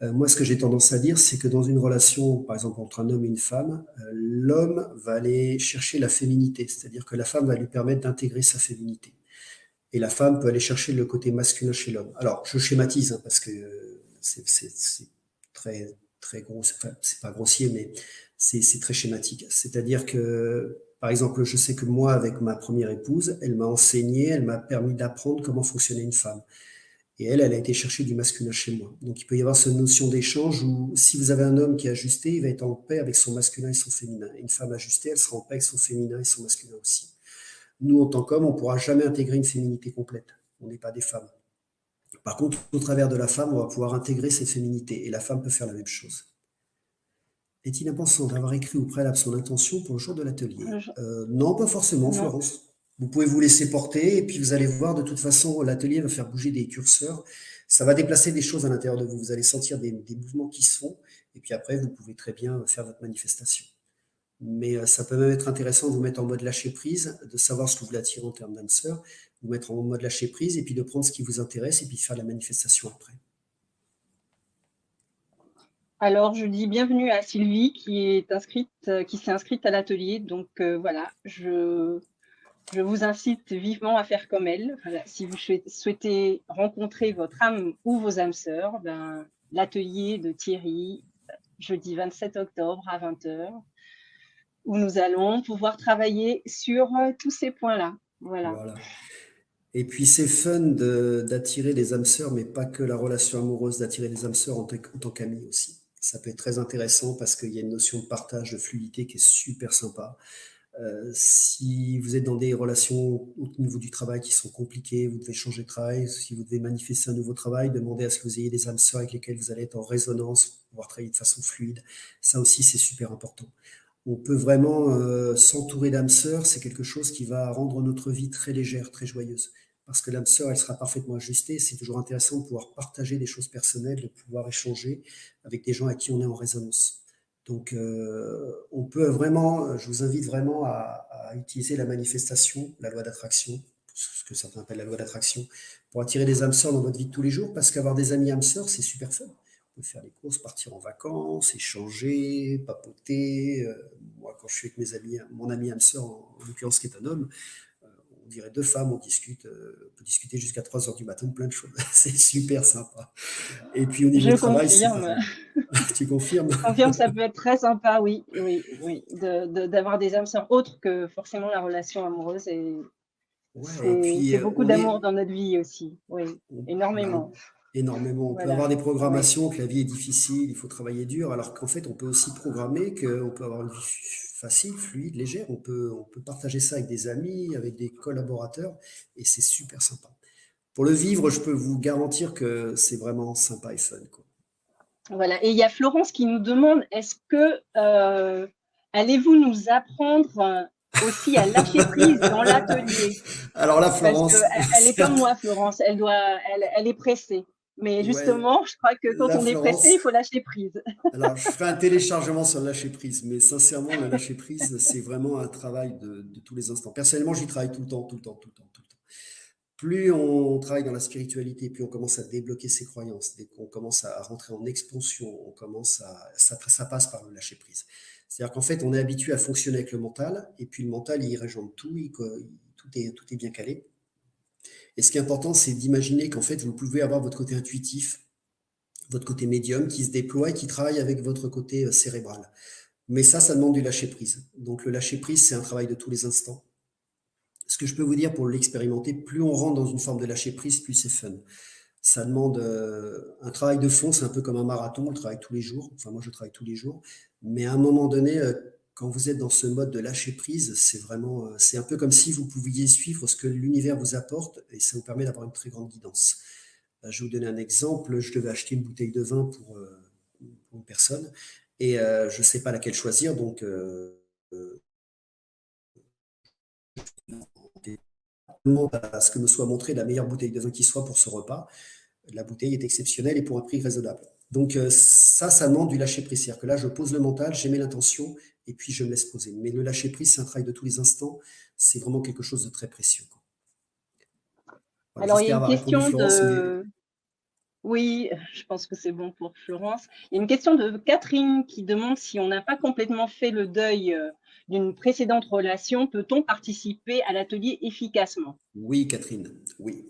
Moi, ce que j'ai tendance à dire, c'est que dans une relation, par exemple entre un homme et une femme, l'homme va aller chercher la féminité, c'est-à-dire que la femme va lui permettre d'intégrer sa féminité. Et la femme peut aller chercher le côté masculin chez l'homme. Alors, je schématise hein, parce que c'est très très gros. Enfin, c'est pas grossier, mais c'est très schématique. C'est-à-dire que, par exemple, je sais que moi, avec ma première épouse, elle m'a enseigné, elle m'a permis d'apprendre comment fonctionnait une femme. Et elle a été chercher du masculin chez moi. Donc il peut y avoir cette notion d'échange où si vous avez un homme qui est ajusté, il va être en paix avec son masculin et son féminin. Et une femme ajustée, elle sera en paix avec son féminin et son masculin aussi. Nous, en tant qu'hommes, on ne pourra jamais intégrer une féminité complète. On n'est pas des femmes. Par contre, au travers de la femme, on va pouvoir intégrer cette féminité. Et la femme peut faire la même chose. Est-il important d'avoir écrit au préalable son intention pour le jour de l'atelier? Non, pas forcément, non. Florence. Vous pouvez vous laisser porter et puis vous allez voir, de toute façon, l'atelier va faire bouger des curseurs. Ça va déplacer des choses à l'intérieur de vous. Vous allez sentir des mouvements qui se font et puis après, vous pouvez très bien faire votre manifestation. Mais ça peut même être intéressant de vous mettre en mode lâcher prise, de savoir ce que vous voulez attirer en termes d'âme sœur, vous mettre en mode lâcher prise et puis de prendre ce qui vous intéresse et puis de faire la manifestation après. Alors, je dis bienvenue à Sylvie qui s'est inscrite à l'atelier. Donc voilà, je vous incite vivement à faire comme elle. Voilà, si vous souhaitez rencontrer votre âme ou vos âmes sœurs, ben, l'atelier de Thierry, jeudi 27 octobre à 20h, où nous allons pouvoir travailler sur tous ces points-là. Voilà. Voilà. Et puis c'est fun d'attirer les âmes sœurs, mais pas que la relation amoureuse, d'attirer les âmes sœurs en tant qu'amis aussi. Ça peut être très intéressant parce qu'il y a une notion de partage, de fluidité qui est super sympa. Si vous êtes dans des relations au niveau du travail qui sont compliquées, vous devez changer de travail, si vous devez manifester un nouveau travail, demandez à ce que vous ayez des âmes sœurs avec lesquelles vous allez être en résonance pour pouvoir travailler de façon fluide. Ça aussi, c'est super important. On peut vraiment s'entourer d'âmes sœurs, c'est quelque chose qui va rendre notre vie très légère, très joyeuse. Parce que l'âme sœur, elle sera parfaitement ajustée. C'est toujours intéressant de pouvoir partager des choses personnelles, de pouvoir échanger avec des gens à qui on est en résonance. Donc, on peut vraiment, je vous invite vraiment à utiliser la manifestation, la loi d'attraction, ce que certains appellent la loi d'attraction, pour attirer des âmes sœurs dans votre vie de tous les jours, parce qu'avoir des amis âmes sœurs, c'est super fun. On peut faire les courses, partir en vacances, échanger, papoter. Moi, quand je suis avec mes amis, mon ami âme sœur, en l'occurrence qui est un homme, on dirait deux femmes, on discute, on peut discuter jusqu'à 3 heures du matin de plein de choses. C'est super sympa. Et puis au niveau Je travail, c'est confirme. pareil. Tu confirmes? Je confirme, ça peut être très sympa, oui, oui, oui, d'avoir des âmes sœurs autres que forcément la relation amoureuse. Et Ouais, et puis c'est beaucoup d'amour dans notre vie aussi, oui, bah, énormément. énormément. On peut Voilà, avoir des oui. programmations que la vie est difficile, il faut travailler dur, alors qu'en fait, on peut aussi programmer qu'on peut avoir une vie facile, fluide, légère. On peut partager ça avec des amis, avec des collaborateurs, et c'est super sympa. Pour le vivre, je peux vous garantir que c'est vraiment sympa et fun, quoi. Voilà. Et il y a Florence qui nous demande, est-ce que allez-vous nous apprendre aussi à lâcher prise dans l'atelier? Alors là, Parce Florence, qu'elle est comme moi, Florence, elle est pressée. Mais ouais, justement, je crois que quand là, on est pressé, il Florence, faut lâcher prise. alors, je ferai un téléchargement sur le lâcher prise, mais sincèrement, le lâcher prise, c'est vraiment un travail de tous les instants. Personnellement, j'y travaille tout le temps, tout le temps, tout le temps, tout le temps. Plus on travaille dans la spiritualité, plus on commence à débloquer ses croyances, dès qu'on commence à rentrer en expansion, ça passe par le lâcher prise. C'est-à-dire qu'en fait, on est habitué à fonctionner avec le mental, et puis le mental, il régente tout, tout est bien calé. Et ce qui est important, c'est d'imaginer qu'en fait, vous pouvez avoir votre côté intuitif, votre côté médium qui se déploie et qui travaille avec votre côté cérébral. Mais ça demande du lâcher prise. Donc le lâcher prise, c'est un travail de tous les instants. Ce que je peux vous dire pour l'expérimenter, plus on rentre dans une forme de lâcher prise, plus c'est fun. Ça demande un travail de fond, c'est un peu comme un marathon, on le travaille tous les jours. Enfin, moi, je travaille tous les jours. Mais à un moment donné, quand vous êtes dans ce mode de lâcher prise, c'est vraiment, c'est un peu comme si vous pouviez suivre ce que l'univers vous apporte et ça vous permet d'avoir une très grande guidance. Je vais vous donner un exemple. Je devais acheter une bouteille de vin pour une personne et je ne sais pas laquelle choisir. Donc, je demande à ce que me soit montrée la meilleure bouteille de vin qui soit pour ce repas. La bouteille est exceptionnelle et pour un prix raisonnable. Donc, ça demande du lâcher prise. C'est-à-dire que là, je pose le mental, j'émets l'intention et puis je me laisse poser. Mais le lâcher prise, c'est un travail de tous les instants. C'est vraiment quelque chose de très précieux, quoi. Voilà, Alors, il y a j'espère une avoir répondu, question Florence, mais de... Oui, je pense que c'est bon pour Florence. Il y a une question de Catherine qui demande si on n'a pas complètement fait le deuil d'une précédente relation, peut-on participer à l'atelier efficacement? oui, Catherine, oui.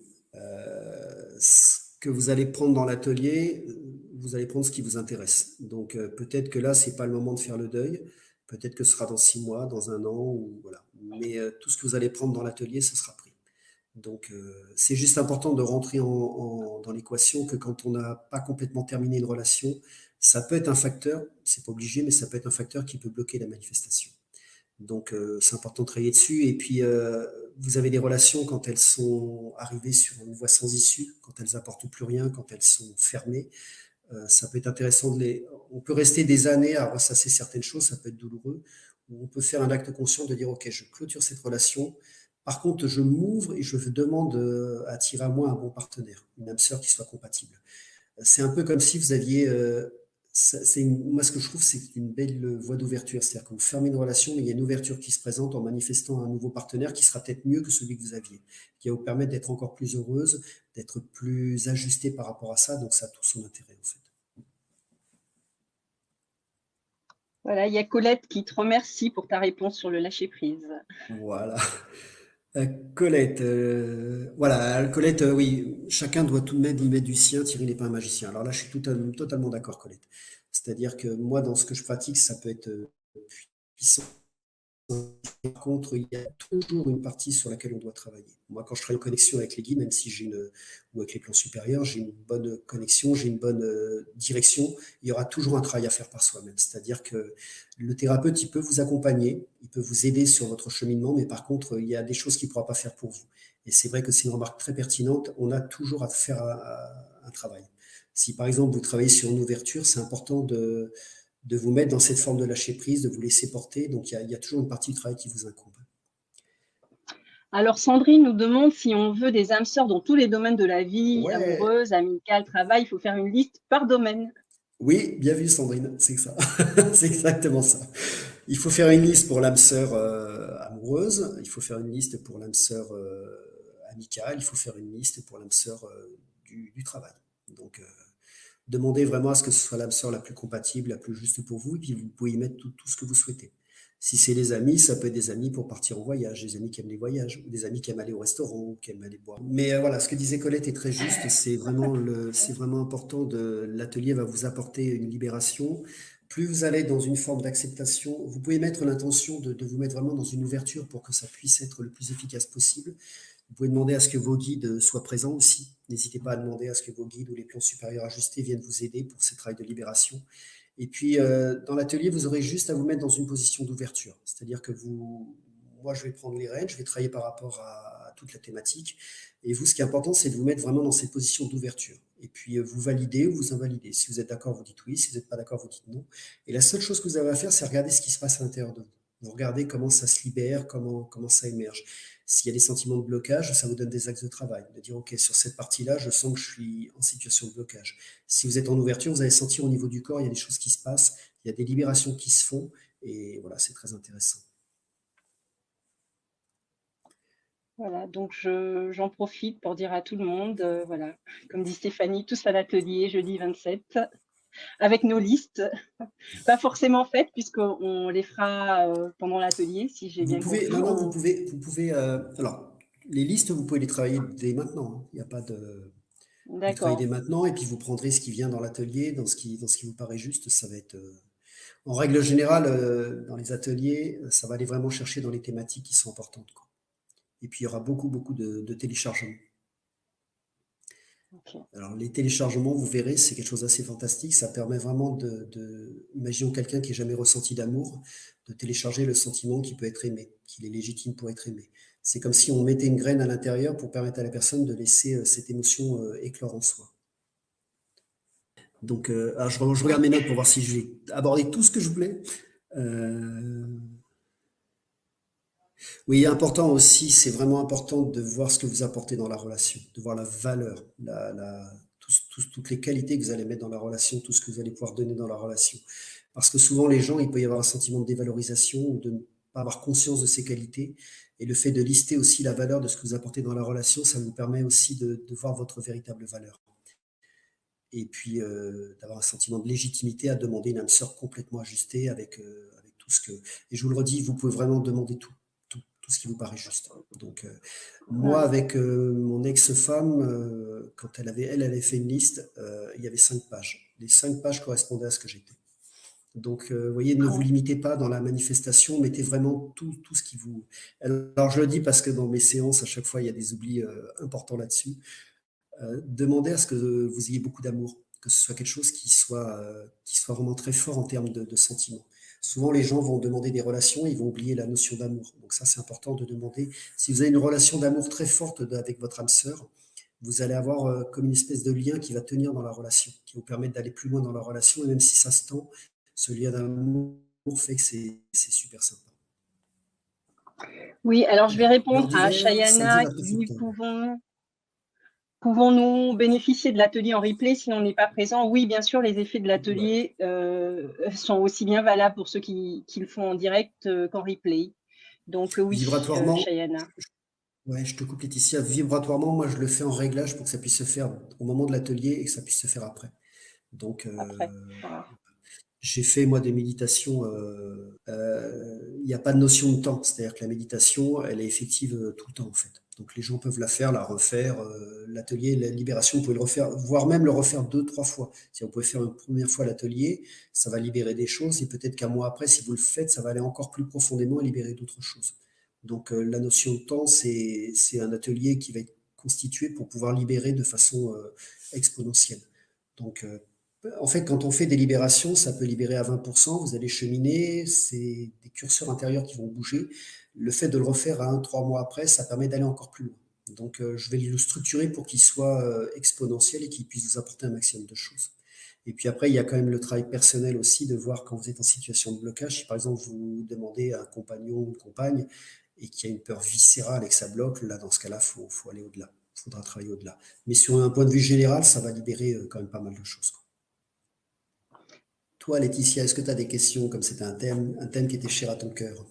Ce que vous allez prendre dans l'atelier, vous allez prendre ce qui vous intéresse. Donc peut-être que là, c'est pas le moment de faire le deuil. Peut-être que ce sera dans 6 mois, dans un an, ou voilà. Mais tout ce que vous allez prendre dans l'atelier, ce sera pris. Donc c'est juste important de rentrer dans l'équation que quand on n'a pas complètement terminé une relation, ça peut être un facteur, c'est pas obligé, mais ça peut être un facteur qui peut bloquer la manifestation. Donc, c'est important de travailler dessus. Et puis, vous avez des relations quand elles sont arrivées sur une voie sans issue, quand elles n'apportent plus rien, quand elles sont fermées. Ça peut être intéressant On peut rester des années à ressasser certaines choses, ça peut être douloureux. Ou on peut faire un acte conscient de dire, OK, je clôture cette relation. Par contre, je m'ouvre et je demande à attirer à moi un bon partenaire, une âme sœur qui soit compatible. C'est un peu comme si vous aviez. Moi, ce que je trouve, c'est une belle voie d'ouverture. C'est-à-dire que vous fermez une relation, mais il y a une ouverture qui se présente en manifestant un nouveau partenaire qui sera peut-être mieux que celui que vous aviez, qui va vous permettre d'être encore plus heureuse, d'être plus ajustée par rapport à ça. Donc, ça a tout son intérêt, en fait. Voilà, il y a Colette qui te remercie pour ta réponse sur le lâcher-prise. Voilà. Euh, Colette, voilà, Colette, oui, chacun doit tout de même y mettre du sien, Thierry n'est pas un magicien. Alors là, je suis totalement d'accord, Colette. C'est-à-dire que moi, dans ce que je pratique, ça peut être puissant. Par contre, il y a toujours une partie sur laquelle on doit travailler. Moi, quand je travaille en connexion avec les guides, même si j'ai une, ou avec les plans supérieurs, j'ai une bonne connexion, j'ai une bonne direction, il y aura toujours un travail à faire par soi-même. C'est-à-dire que le thérapeute, il peut vous accompagner, il peut vous aider sur votre cheminement, mais par contre, il y a des choses qu'il ne pourra pas faire pour vous. Et c'est vrai que c'est une remarque très pertinente. On a toujours à faire un travail. Si par exemple vous travaillez sur une ouverture, c'est important de vous mettre dans cette forme de lâcher prise, de vous laisser porter. Donc il y a toujours une partie du travail qui vous incombe. Alors Sandrine nous demande si on veut des âmes sœurs dans tous les domaines de la vie, Ouais, amoureuse, amicale, travail, il faut faire une liste par domaine. oui, bien vu Sandrine, c'est ça. C'est exactement ça. Il faut faire une liste pour l'âme sœur amoureuse, il faut faire une liste pour l'âme sœur amicale, il faut faire une liste pour l'âme sœur du travail. Donc demandez vraiment à ce que ce soit l'âme sœur la plus compatible, la plus juste pour vous, et puis vous pouvez y mettre tout ce que vous souhaitez. Si c'est les amis, ça peut être des amis pour partir en voyage, des amis qui aiment les voyages, ou des amis qui aiment aller au restaurant, ou qui aiment aller boire. Mais voilà, ce que disait Colette est très juste, c'est vraiment important l'atelier va vous apporter une libération. Plus vous allez dans une forme d'acceptation, vous pouvez mettre l'intention de vous mettre vraiment dans une ouverture pour que ça puisse être le plus efficace possible. Vous pouvez demander à ce que vos guides soient présents aussi. N'hésitez pas à demander à ce que vos guides ou les plans supérieurs ajustés viennent vous aider pour ce travail de libération. Et puis, dans l'atelier, vous aurez juste à vous mettre dans une position d'ouverture. C'est-à-dire que moi, je vais prendre les rênes, je vais travailler par rapport à toute la thématique. Et vous, ce qui est important, c'est de vous mettre vraiment dans cette position d'ouverture. Et puis, vous validez ou vous invalidez. Si vous êtes d'accord, vous dites oui. Si vous n'êtes pas d'accord, vous dites non. Et la seule chose que vous avez à faire, c'est regarder ce qui se passe à l'intérieur de vous. Vous regardez comment ça se libère, comment ça émerge. S'il y a des sentiments de blocage, ça vous donne des axes de travail. De dire, OK, sur cette partie-là, je sens que je suis en situation de blocage. Si vous êtes en ouverture, vous allez sentir au niveau du corps, il y a des choses qui se passent, il y a des libérations qui se font. Et voilà, c'est très intéressant. Voilà, donc j'en profite pour dire à tout le monde, voilà, comme dit Stéphanie, tous à l'atelier jeudi 27, avec nos listes, pas forcément faites puisqu'on les fera pendant l'atelier, si j'ai Vous bien pouvez, compris. non, non, vous pouvez, alors, les listes, vous pouvez les travailler dès maintenant, hein. Il n'y a pas de, vous les travaillez D'accord, dès maintenant et puis vous prendrez ce qui vient dans l'atelier, dans ce qui vous paraît juste. Ça va être, en règle générale, dans les ateliers, ça va aller vraiment chercher dans les thématiques qui sont importantes, quoi. Et puis il y aura beaucoup de téléchargements. ok. Alors, les téléchargements, vous verrez, c'est quelque chose d'assez fantastique. Ça permet vraiment imaginons quelqu'un qui n'a jamais ressenti d'amour, de télécharger le sentiment qu'il peut être aimé, qu'il est légitime pour être aimé. C'est comme si on mettait une graine à l'intérieur pour permettre à la personne de laisser cette émotion éclore en soi. Donc, alors je regarde mes notes pour voir si je vais aborder tout ce que je voulais. Euh, Oui, important aussi, c'est vraiment important de voir ce que vous apportez dans la relation, de voir la valeur, toutes les qualités que vous allez mettre dans la relation, tout ce que vous allez pouvoir donner dans la relation. Parce que souvent, les gens, il peut y avoir un sentiment de dévalorisation ou de ne pas avoir conscience de ces qualités. Et le fait de lister aussi la valeur de ce que vous apportez dans la relation, ça vous permet aussi de voir votre véritable valeur. Et puis d'avoir un sentiment de légitimité à demander une âme sœur complètement ajustée avec tout ce que... Et je vous le redis, vous pouvez vraiment demander tout ce qui vous paraît juste. Donc moi, Ouais. avec mon ex-femme, quand elle avait fait une liste, il y avait 5 pages. Les 5 pages correspondaient à ce que j'étais. Donc, vous voyez, ne vous Ouais. limitez pas dans la manifestation, mettez vraiment tout ce qui vous... Alors, je le dis parce que dans mes séances, à chaque fois, il y a des oublis importants là-dessus. Demandez à ce que vous ayez beaucoup d'amour, que ce soit quelque chose qui soit vraiment très fort en termes de sentiments. Souvent, les gens vont demander des relations, ils vont oublier la notion d'amour. Donc ça, c'est important de demander. Si vous avez une relation d'amour très forte avec votre âme sœur, vous allez avoir comme une espèce de lien qui va tenir dans la relation, qui vous permet d'aller plus loin dans la relation. Et même si ça se tend, ce lien d'amour fait que c'est super sympa. Oui, alors je vais L'heure répondre à d'hiver, samedi Chayana qui 29 dit octobre. pouvons-nous bénéficier de l'atelier en replay si on n'est pas présent? Oui, bien sûr, les effets de Ouais. l'atelier sont aussi bien valables pour ceux qui le font en direct qu'en replay. Donc oui, Vibratoirement, Chayana. ouais, je te coupe Laetitia. Vibratoirement, moi je le fais en réglage pour que ça puisse se faire au moment de l'atelier et que ça puisse se faire après. Donc Après. Voilà. J'ai fait, moi, des méditations, il n'y a pas de notion de temps. C'est-à-dire que la méditation, elle est effective tout le temps, en fait. Donc, les gens peuvent la faire, la refaire. L'atelier, la libération, vous pouvez le refaire, voire même le refaire 2, 3 fois. Si vous pouvez faire une première fois l'atelier, ça va libérer des choses. Et peut-être qu'un mois après, si vous le faites, ça va aller encore plus profondément et libérer d'autres choses. Donc, la notion de temps, c'est un atelier qui va être constitué pour pouvoir libérer de façon exponentielle. Donc, en fait, quand on fait des libérations, ça peut libérer à 20%, vous allez cheminer, c'est des curseurs intérieurs qui vont bouger. Le fait de le refaire à 1, 3 mois après, ça permet d'aller encore plus loin. Donc, je vais le structurer pour qu'il soit exponentiel et qu'il puisse vous apporter un maximum de choses. Et puis après, il y a quand même le travail personnel aussi de voir quand vous êtes en situation de blocage. Si par exemple vous demandez à un compagnon ou une compagne et qu'il y a une peur viscérale et que ça bloque, là, dans ce cas-là, faut aller au-delà. Il faudra travailler au-delà. Mais sur un point de vue général, ça va libérer quand même pas mal de choses. Toi, Laetitia, est-ce que tu as des questions comme c'était un thème qui était cher à ton cœur?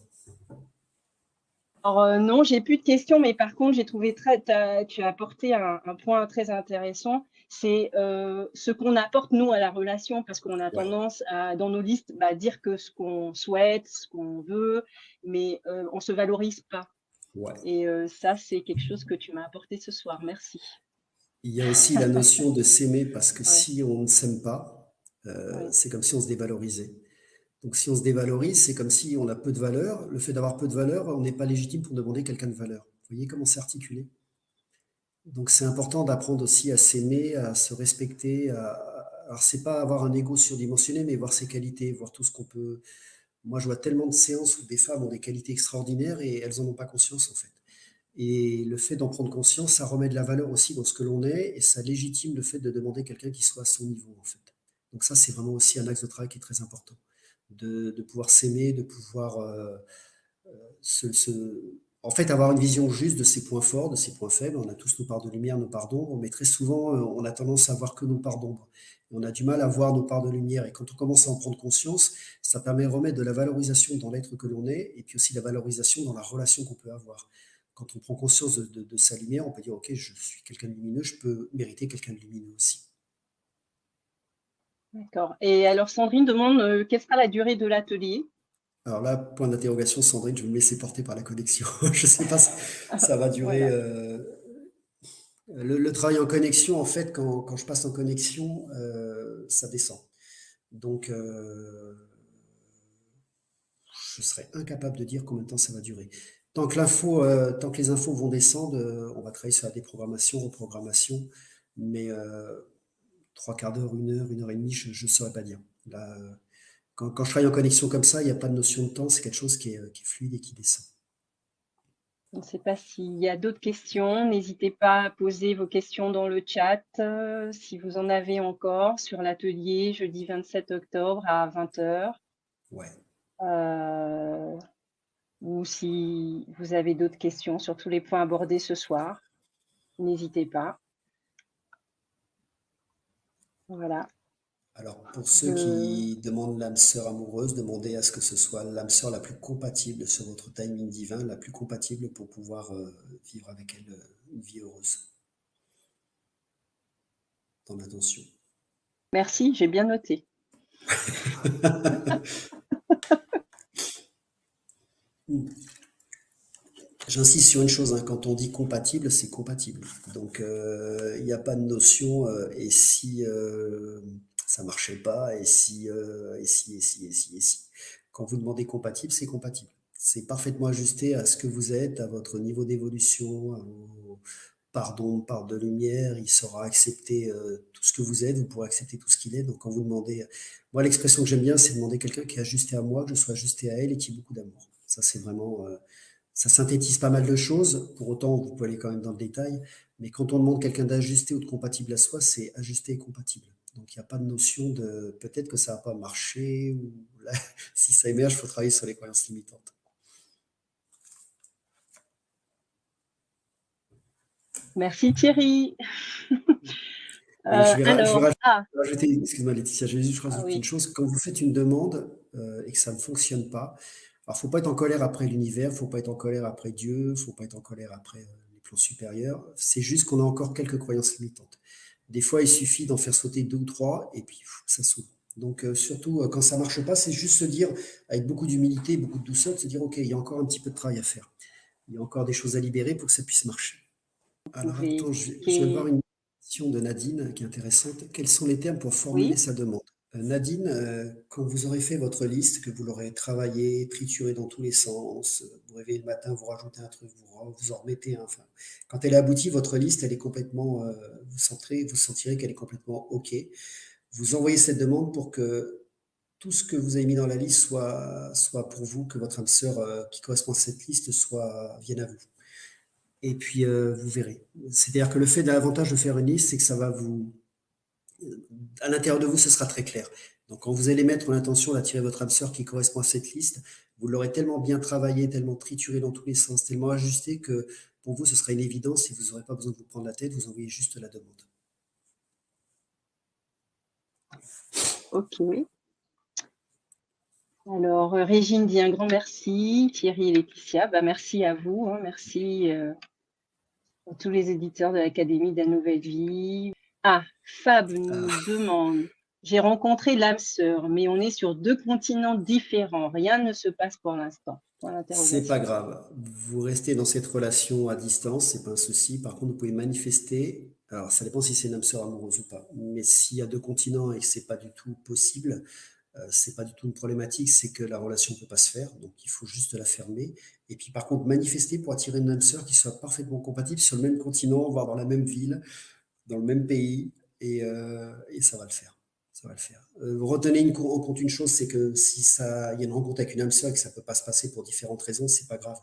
Alors, non, j'ai plus de questions, mais par contre, j'ai trouvé tu as apporté un point très intéressant, c'est ce qu'on apporte, nous, à la relation, parce qu'on a Ouais, tendance à, dans nos listes, dire que ce qu'on souhaite, ce qu'on veut, mais on ne se valorise pas. ouais. Et ça, c'est quelque chose que tu m'as apporté ce soir. Merci. Il y a aussi la notion de s'aimer parce que Ouais, si on ne s'aime pas, ouais, c'est comme si on se dévalorisait. Donc si on se dévalorise, c'est comme si on a peu de valeur. Le fait d'avoir peu de valeur, on n'est pas légitime pour demander quelqu'un de valeur. Vous voyez comment c'est articulé? Donc c'est important d'apprendre aussi à s'aimer, à se respecter. Alors c'est pas avoir un ego surdimensionné, mais voir ses qualités, voir tout ce qu'on peut. Moi, je vois tellement de séances où des femmes ont des qualités extraordinaires et elles en ont pas conscience en fait. Et le fait d'en prendre conscience, ça remet de la valeur aussi dans ce que l'on est et ça légitime le fait de demander quelqu'un qui soit à son niveau en fait. Donc ça, c'est vraiment aussi un axe de travail qui est très important. De pouvoir s'aimer, de pouvoir se, se- en fait, avoir une vision juste de ses points forts, de ses points faibles. On a tous nos parts de lumière, nos parts d'ombre, mais très souvent, on a tendance à voir que nos parts d'ombre. Et on a du mal à voir nos parts de lumière. Et quand on commence à en prendre conscience, ça permet de remettre de la valorisation dans l'être que l'on est, et puis aussi la valorisation dans la relation qu'on peut avoir. Quand on prend conscience de sa lumière, on peut dire, OK, je suis quelqu'un de lumineux, je peux mériter quelqu'un de lumineux aussi. d'accord. Et alors, Sandrine demande quelle sera la durée de l'atelier? Alors là, point d'interrogation, Sandrine, je vais me laisser porter par la connexion. Je ne sais pas, ça va durer. Voilà. Le travail en connexion, en fait, quand je passe en connexion, ça descend. Donc, je serais incapable de dire combien de temps ça va durer. Tant que les infos vont descendre, on va travailler sur la déprogrammation, reprogrammation, mais 3/4 d'heure, 1 heure et demie, je ne saurais pas dire. Là, quand je travaille en connexion comme ça, il n'y a pas de notion de temps, c'est quelque chose qui est fluide et qui descend. Je ne sais pas s'il y a d'autres questions. N'hésitez pas à poser vos questions dans le chat, si vous en avez encore, sur l'atelier jeudi 27 octobre à 20 heures. Ouais. Ou si vous avez d'autres questions sur tous les points abordés ce soir, n'hésitez pas. Voilà. Alors, pour ceux Je... qui demandent l'âme sœur amoureuse, demandez à ce que ce soit l'âme sœur la plus compatible sur votre timing divin, la plus compatible pour pouvoir vivre avec elle une vie heureuse, dans l'intention. Merci, j'ai bien noté. J'insiste sur une chose, hein, quand on dit compatible, c'est compatible. Donc, il n'y a pas de notion et si ça marchait pas, et si. Quand vous demandez compatible, c'est compatible. C'est parfaitement ajusté à ce que vous êtes, à votre niveau d'évolution, à vos part de lumière. Il saura accepter tout ce que vous êtes, vous pourrez accepter tout ce qu'il est. Donc, quand vous demandez, moi, l'expression que j'aime bien, c'est demander quelqu'un qui est ajusté à moi, que je sois ajusté à elle et qui ait beaucoup d'amour. Ça, c'est vraiment ça synthétise pas mal de choses. Pour autant, vous pouvez aller quand même dans le détail. Mais quand on demande quelqu'un d'ajusté ou de compatible à soi, c'est ajusté et compatible. Donc, il n'y a pas de notion de peut-être que ça va pas marcher ou là, si ça émerge, il faut travailler sur les croyances limitantes. Merci Thierry. Alors, je Alors, vais rajouter, excuse-moi Laetitia, je rajoute une oui, chose. Quand vous faites une demande et que ça ne fonctionne pas, alors faut pas être en colère après l'univers, faut pas être en colère après Dieu, faut pas être en colère après les plans supérieurs. C'est juste qu'on a encore quelques croyances limitantes. Des fois, il suffit d'en faire sauter 2 ou 3 et puis ça s'ouvre. Donc, surtout, quand ça ne marche pas, c'est juste se dire, avec beaucoup d'humilité, beaucoup de douceur, de se dire, OK, il y a encore un petit peu de travail à faire. Il y a encore des choses à libérer pour que ça puisse marcher. Vous Alors, pouvez attends, je viens de voir expliquer. une question de Nadine qui est intéressante. Quels sont les termes pour formuler Oui, sa demande? Nadine, quand vous aurez fait votre liste, que vous l'aurez travaillé, trituré dans tous les sens, vous réveillez le matin, vous rajoutez un truc, vous en remettez un. Enfin, quand elle est aboutie, votre liste, elle est complètement, vous sentirez qu'elle est complètement OK. Vous envoyez cette demande pour que tout ce que vous avez mis dans la liste soit pour vous, que votre âme sœur qui correspond à cette liste vienne à vous. Et puis, vous verrez. C'est-à-dire que le fait de l'avantage de faire une liste, c'est que ça va vous, à l'intérieur de vous, ce sera très clair. Donc, quand vous allez mettre l'intention d'attirer votre âme sœur qui correspond à cette liste, vous l'aurez tellement bien travaillé, tellement trituré dans tous les sens, tellement ajusté que pour vous, ce sera une évidence et vous n'aurez pas besoin de vous prendre la tête, vous envoyez juste la demande. ok. Alors, Régine dit un grand merci. Thierry et Laetitia, merci à vous. Hein, merci à tous les éditeurs de l'Académie de la Nouvelle Vie. Ah, Fab nous Ah, demande, j'ai rencontré l'âme sœur, mais on est sur 2 continents différents. Rien ne se passe pour l'instant. Point c'est pas d'interrogation. grave. Vous restez dans cette relation à distance, c'est pas un souci. Par contre, vous pouvez manifester. Alors, ça dépend si c'est une âme sœur amoureuse ou pas. Mais s'il y a deux continents et que c'est pas du tout possible, c'est pas du tout une problématique, c'est que la relation ne peut pas se faire, donc il faut juste la fermer. Et puis par contre, manifester pour attirer une âme sœur qui soit parfaitement compatible sur le même continent, voire dans la même ville, dans le même pays, et ça va le faire. Ça va le faire. Retenez en compte une chose, c'est que si il y a une rencontre avec une âme sœur et que ça ne peut pas se passer pour différentes raisons, c'est pas grave.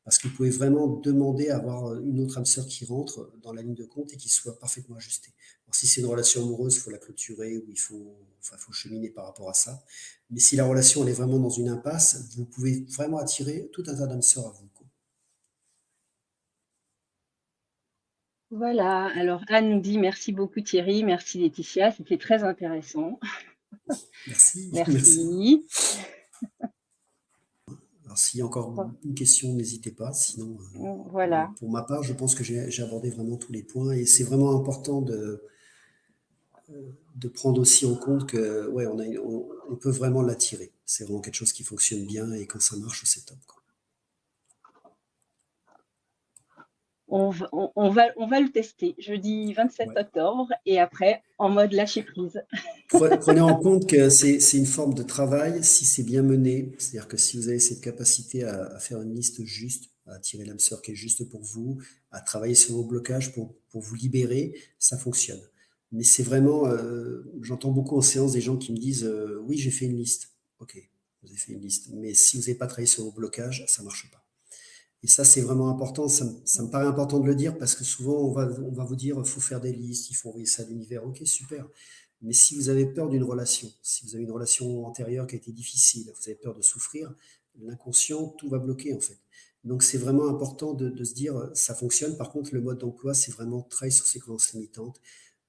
Parce que vous pouvez vraiment demander à avoir une autre âme sœur qui rentre dans la ligne de compte et qui soit parfaitement ajustée. Alors, si c'est une relation amoureuse, il faut la clôturer ou faut cheminer par rapport à ça. Mais si la relation elle est vraiment dans une impasse, vous pouvez vraiment attirer tout un tas d'âmes sœurs à vous. Voilà, alors Anne nous dit merci beaucoup Thierry, merci Laetitia, c'était très intéressant. Merci, merci. Merci. Alors, s'il y a encore une question, n'hésitez pas. Sinon, Voilà. pour ma part, je pense que j'ai abordé vraiment tous les points et c'est vraiment important de prendre aussi en compte que, ouais, on peut vraiment l'attirer. C'est vraiment quelque chose qui fonctionne bien et quand ça marche, c'est top, quoi. On va le tester jeudi 27 Ouais. octobre et après en mode lâcher prise. Prenez en compte que c'est une forme de travail si c'est bien mené. C'est-à-dire que si vous avez cette capacité à faire une liste juste, à attirer l'âme sœur qui est juste pour vous, à travailler sur vos blocages pour vous libérer, ça fonctionne. Mais c'est vraiment, j'entends beaucoup en séance des gens qui me disent oui, j'ai fait une liste. Ok, vous avez fait une liste. Mais si vous n'avez pas travaillé sur vos blocages, ça ne marche pas. Et ça, c'est vraiment important. Ça me paraît important de le dire parce que souvent, on va vous dire il faut faire des listes, il faut envoyer ça à l'univers. Ok, super. Mais si vous avez peur d'une relation, si vous avez une relation antérieure qui a été difficile, vous avez peur de souffrir, l'inconscient, tout va bloquer en fait. Donc c'est vraiment important de se dire ça fonctionne. Par contre, le mode d'emploi, c'est vraiment travailler sur ses croyances limitantes,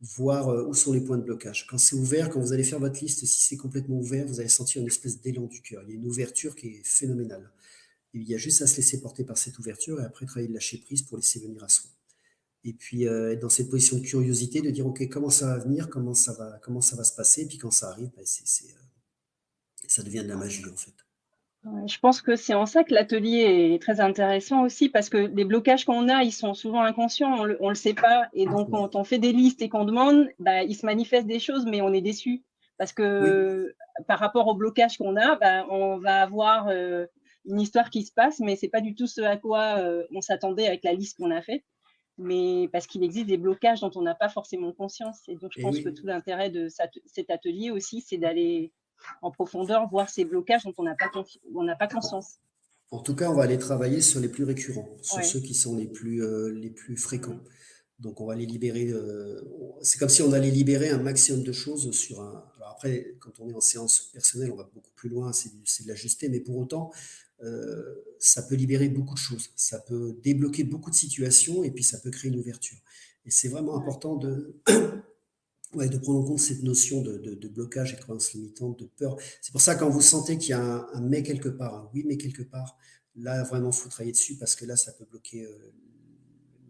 voir où sont les points de blocage. Quand c'est ouvert, quand vous allez faire votre liste, si c'est complètement ouvert, vous allez sentir une espèce d'élan du cœur. Il y a une ouverture qui est phénoménale. Et il y a juste à se laisser porter par cette ouverture et après travailler de lâcher prise pour laisser venir à soi. Et puis être dans cette position de curiosité, de dire ok comment ça va venir, comment ça va se passer, et puis quand ça arrive, ça devient de la magie en fait. Je pense que c'est en ça que l'atelier est très intéressant aussi parce que les blocages qu'on a, ils sont souvent inconscients, on le sait pas. Et donc, Ouais. quand on fait des listes et qu'on demande, il se manifeste des choses, mais on est déçu. Parce Oui, que par rapport au blocage qu'on a, on va avoir une histoire qui se passe, mais c'est pas du tout ce à quoi on s'attendait avec la liste qu'on a faite. Mais parce qu'il existe des blocages dont on n'a pas forcément conscience. Et donc, je et pense que oui. tout l'intérêt de cet atelier aussi, c'est d'aller en profondeur, voir ces blocages dont on n'a pas conscience. En tout cas, on va aller travailler sur les plus récurrents, sur Ouais. ceux qui sont les plus fréquents. Donc, on va les libérer. C'est comme si on allait libérer un maximum de choses sur un. Alors après, quand on est en séance personnelle, on va beaucoup plus loin, c'est de l'ajuster, mais pour autant, ça peut libérer beaucoup de choses. Ça peut débloquer beaucoup de situations et puis ça peut créer une ouverture. Et c'est vraiment Ouais. important ouais, de prendre en compte cette notion de blocage et de croyance limitante, de peur. C'est pour ça, quand vous sentez qu'il y a un mais quelque part, un oui mais quelque part, là, vraiment, il faut travailler dessus parce que là, ça peut bloquer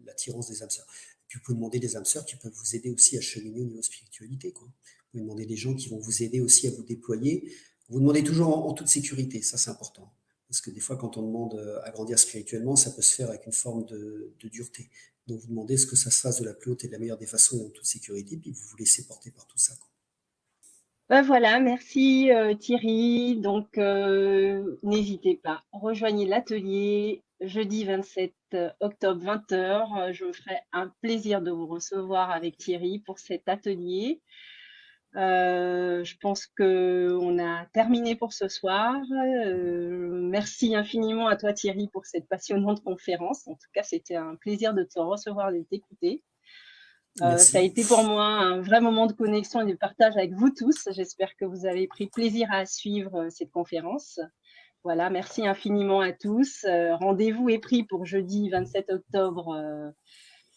l'attirance des âmes sœurs. Et puis, vous pouvez demander des âmes sœurs qui peuvent vous aider aussi à cheminer au niveau spiritualité, quoi, pouvez demander des gens qui vont vous aider aussi à vous déployer. Vous demandez toujours en toute sécurité, ça c'est important. Parce que des fois, quand on demande à grandir spirituellement, ça peut se faire avec une forme de dureté. Donc vous demandez ce que ça se fasse de la plus haute et de la meilleure des façons et en toute sécurité, puis vous vous laissez porter par tout ça, quoi. Ben voilà, merci Thierry. Donc, n'hésitez pas, rejoignez l'atelier jeudi 27 octobre 20h. Je me ferai un plaisir de vous recevoir avec Thierry pour cet atelier. Je pense qu'on a terminé pour ce soir. Merci infiniment à toi Thierry pour cette passionnante conférence. En tout cas, c'était un plaisir de te recevoir et de t'écouter. Ça a été pour moi un vrai moment de connexion et de partage avec vous tous. J'espère que vous avez pris plaisir à suivre cette conférence. Voilà, merci infiniment à tous. Rendez-vous est pris pour jeudi 27 octobre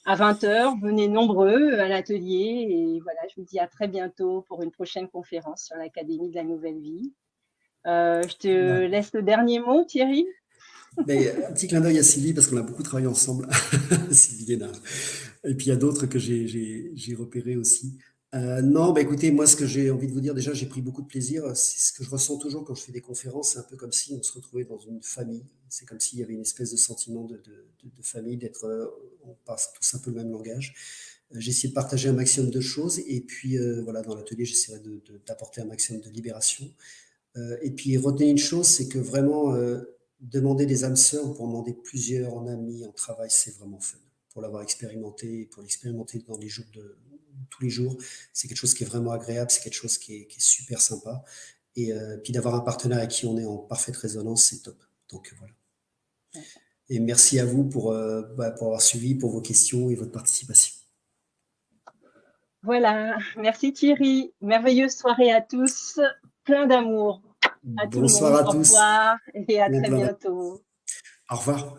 à 20h. Venez nombreux à l'atelier. Et voilà, je vous dis à très bientôt pour une prochaine conférence sur l'Académie de la Nouvelle Vie. Je te laisse le dernier mot, Thierry. Mais un petit clin d'œil à Sylvie, parce qu'on a beaucoup travaillé ensemble, Sylvie Guénard. Et puis il y a d'autres que j'ai repérés aussi. Non, bah écoutez, moi ce que j'ai envie de vous dire, déjà j'ai pris beaucoup de plaisir. C'est ce que je ressens toujours quand je fais des conférences, c'est un peu comme si on se retrouvait dans une famille. C'est comme s'il y avait une espèce de sentiment de famille, on parle tous un peu le même langage. J'ai essayé de partager un maximum de choses et puis voilà, dans l'atelier j'essaierai d'apporter un maximum de libération. Et puis retenez une chose, c'est que vraiment demander des âmes sœurs pour demander plusieurs en amis, en travail, c'est vraiment fun. Pour l'avoir expérimenté, pour l'expérimenter dans les jours tous les jours, c'est quelque chose qui est vraiment agréable, c'est quelque chose qui est super sympa. Et puis d'avoir un partenaire avec qui on est en parfaite résonance, c'est top. Donc voilà. Et merci à vous pour avoir suivi, pour vos questions et votre participation. Voilà, merci Thierry. Merveilleuse soirée à tous. Plein d'amour. À tout le monde. Bonsoir à tous. Au revoir et à très bientôt. Au revoir.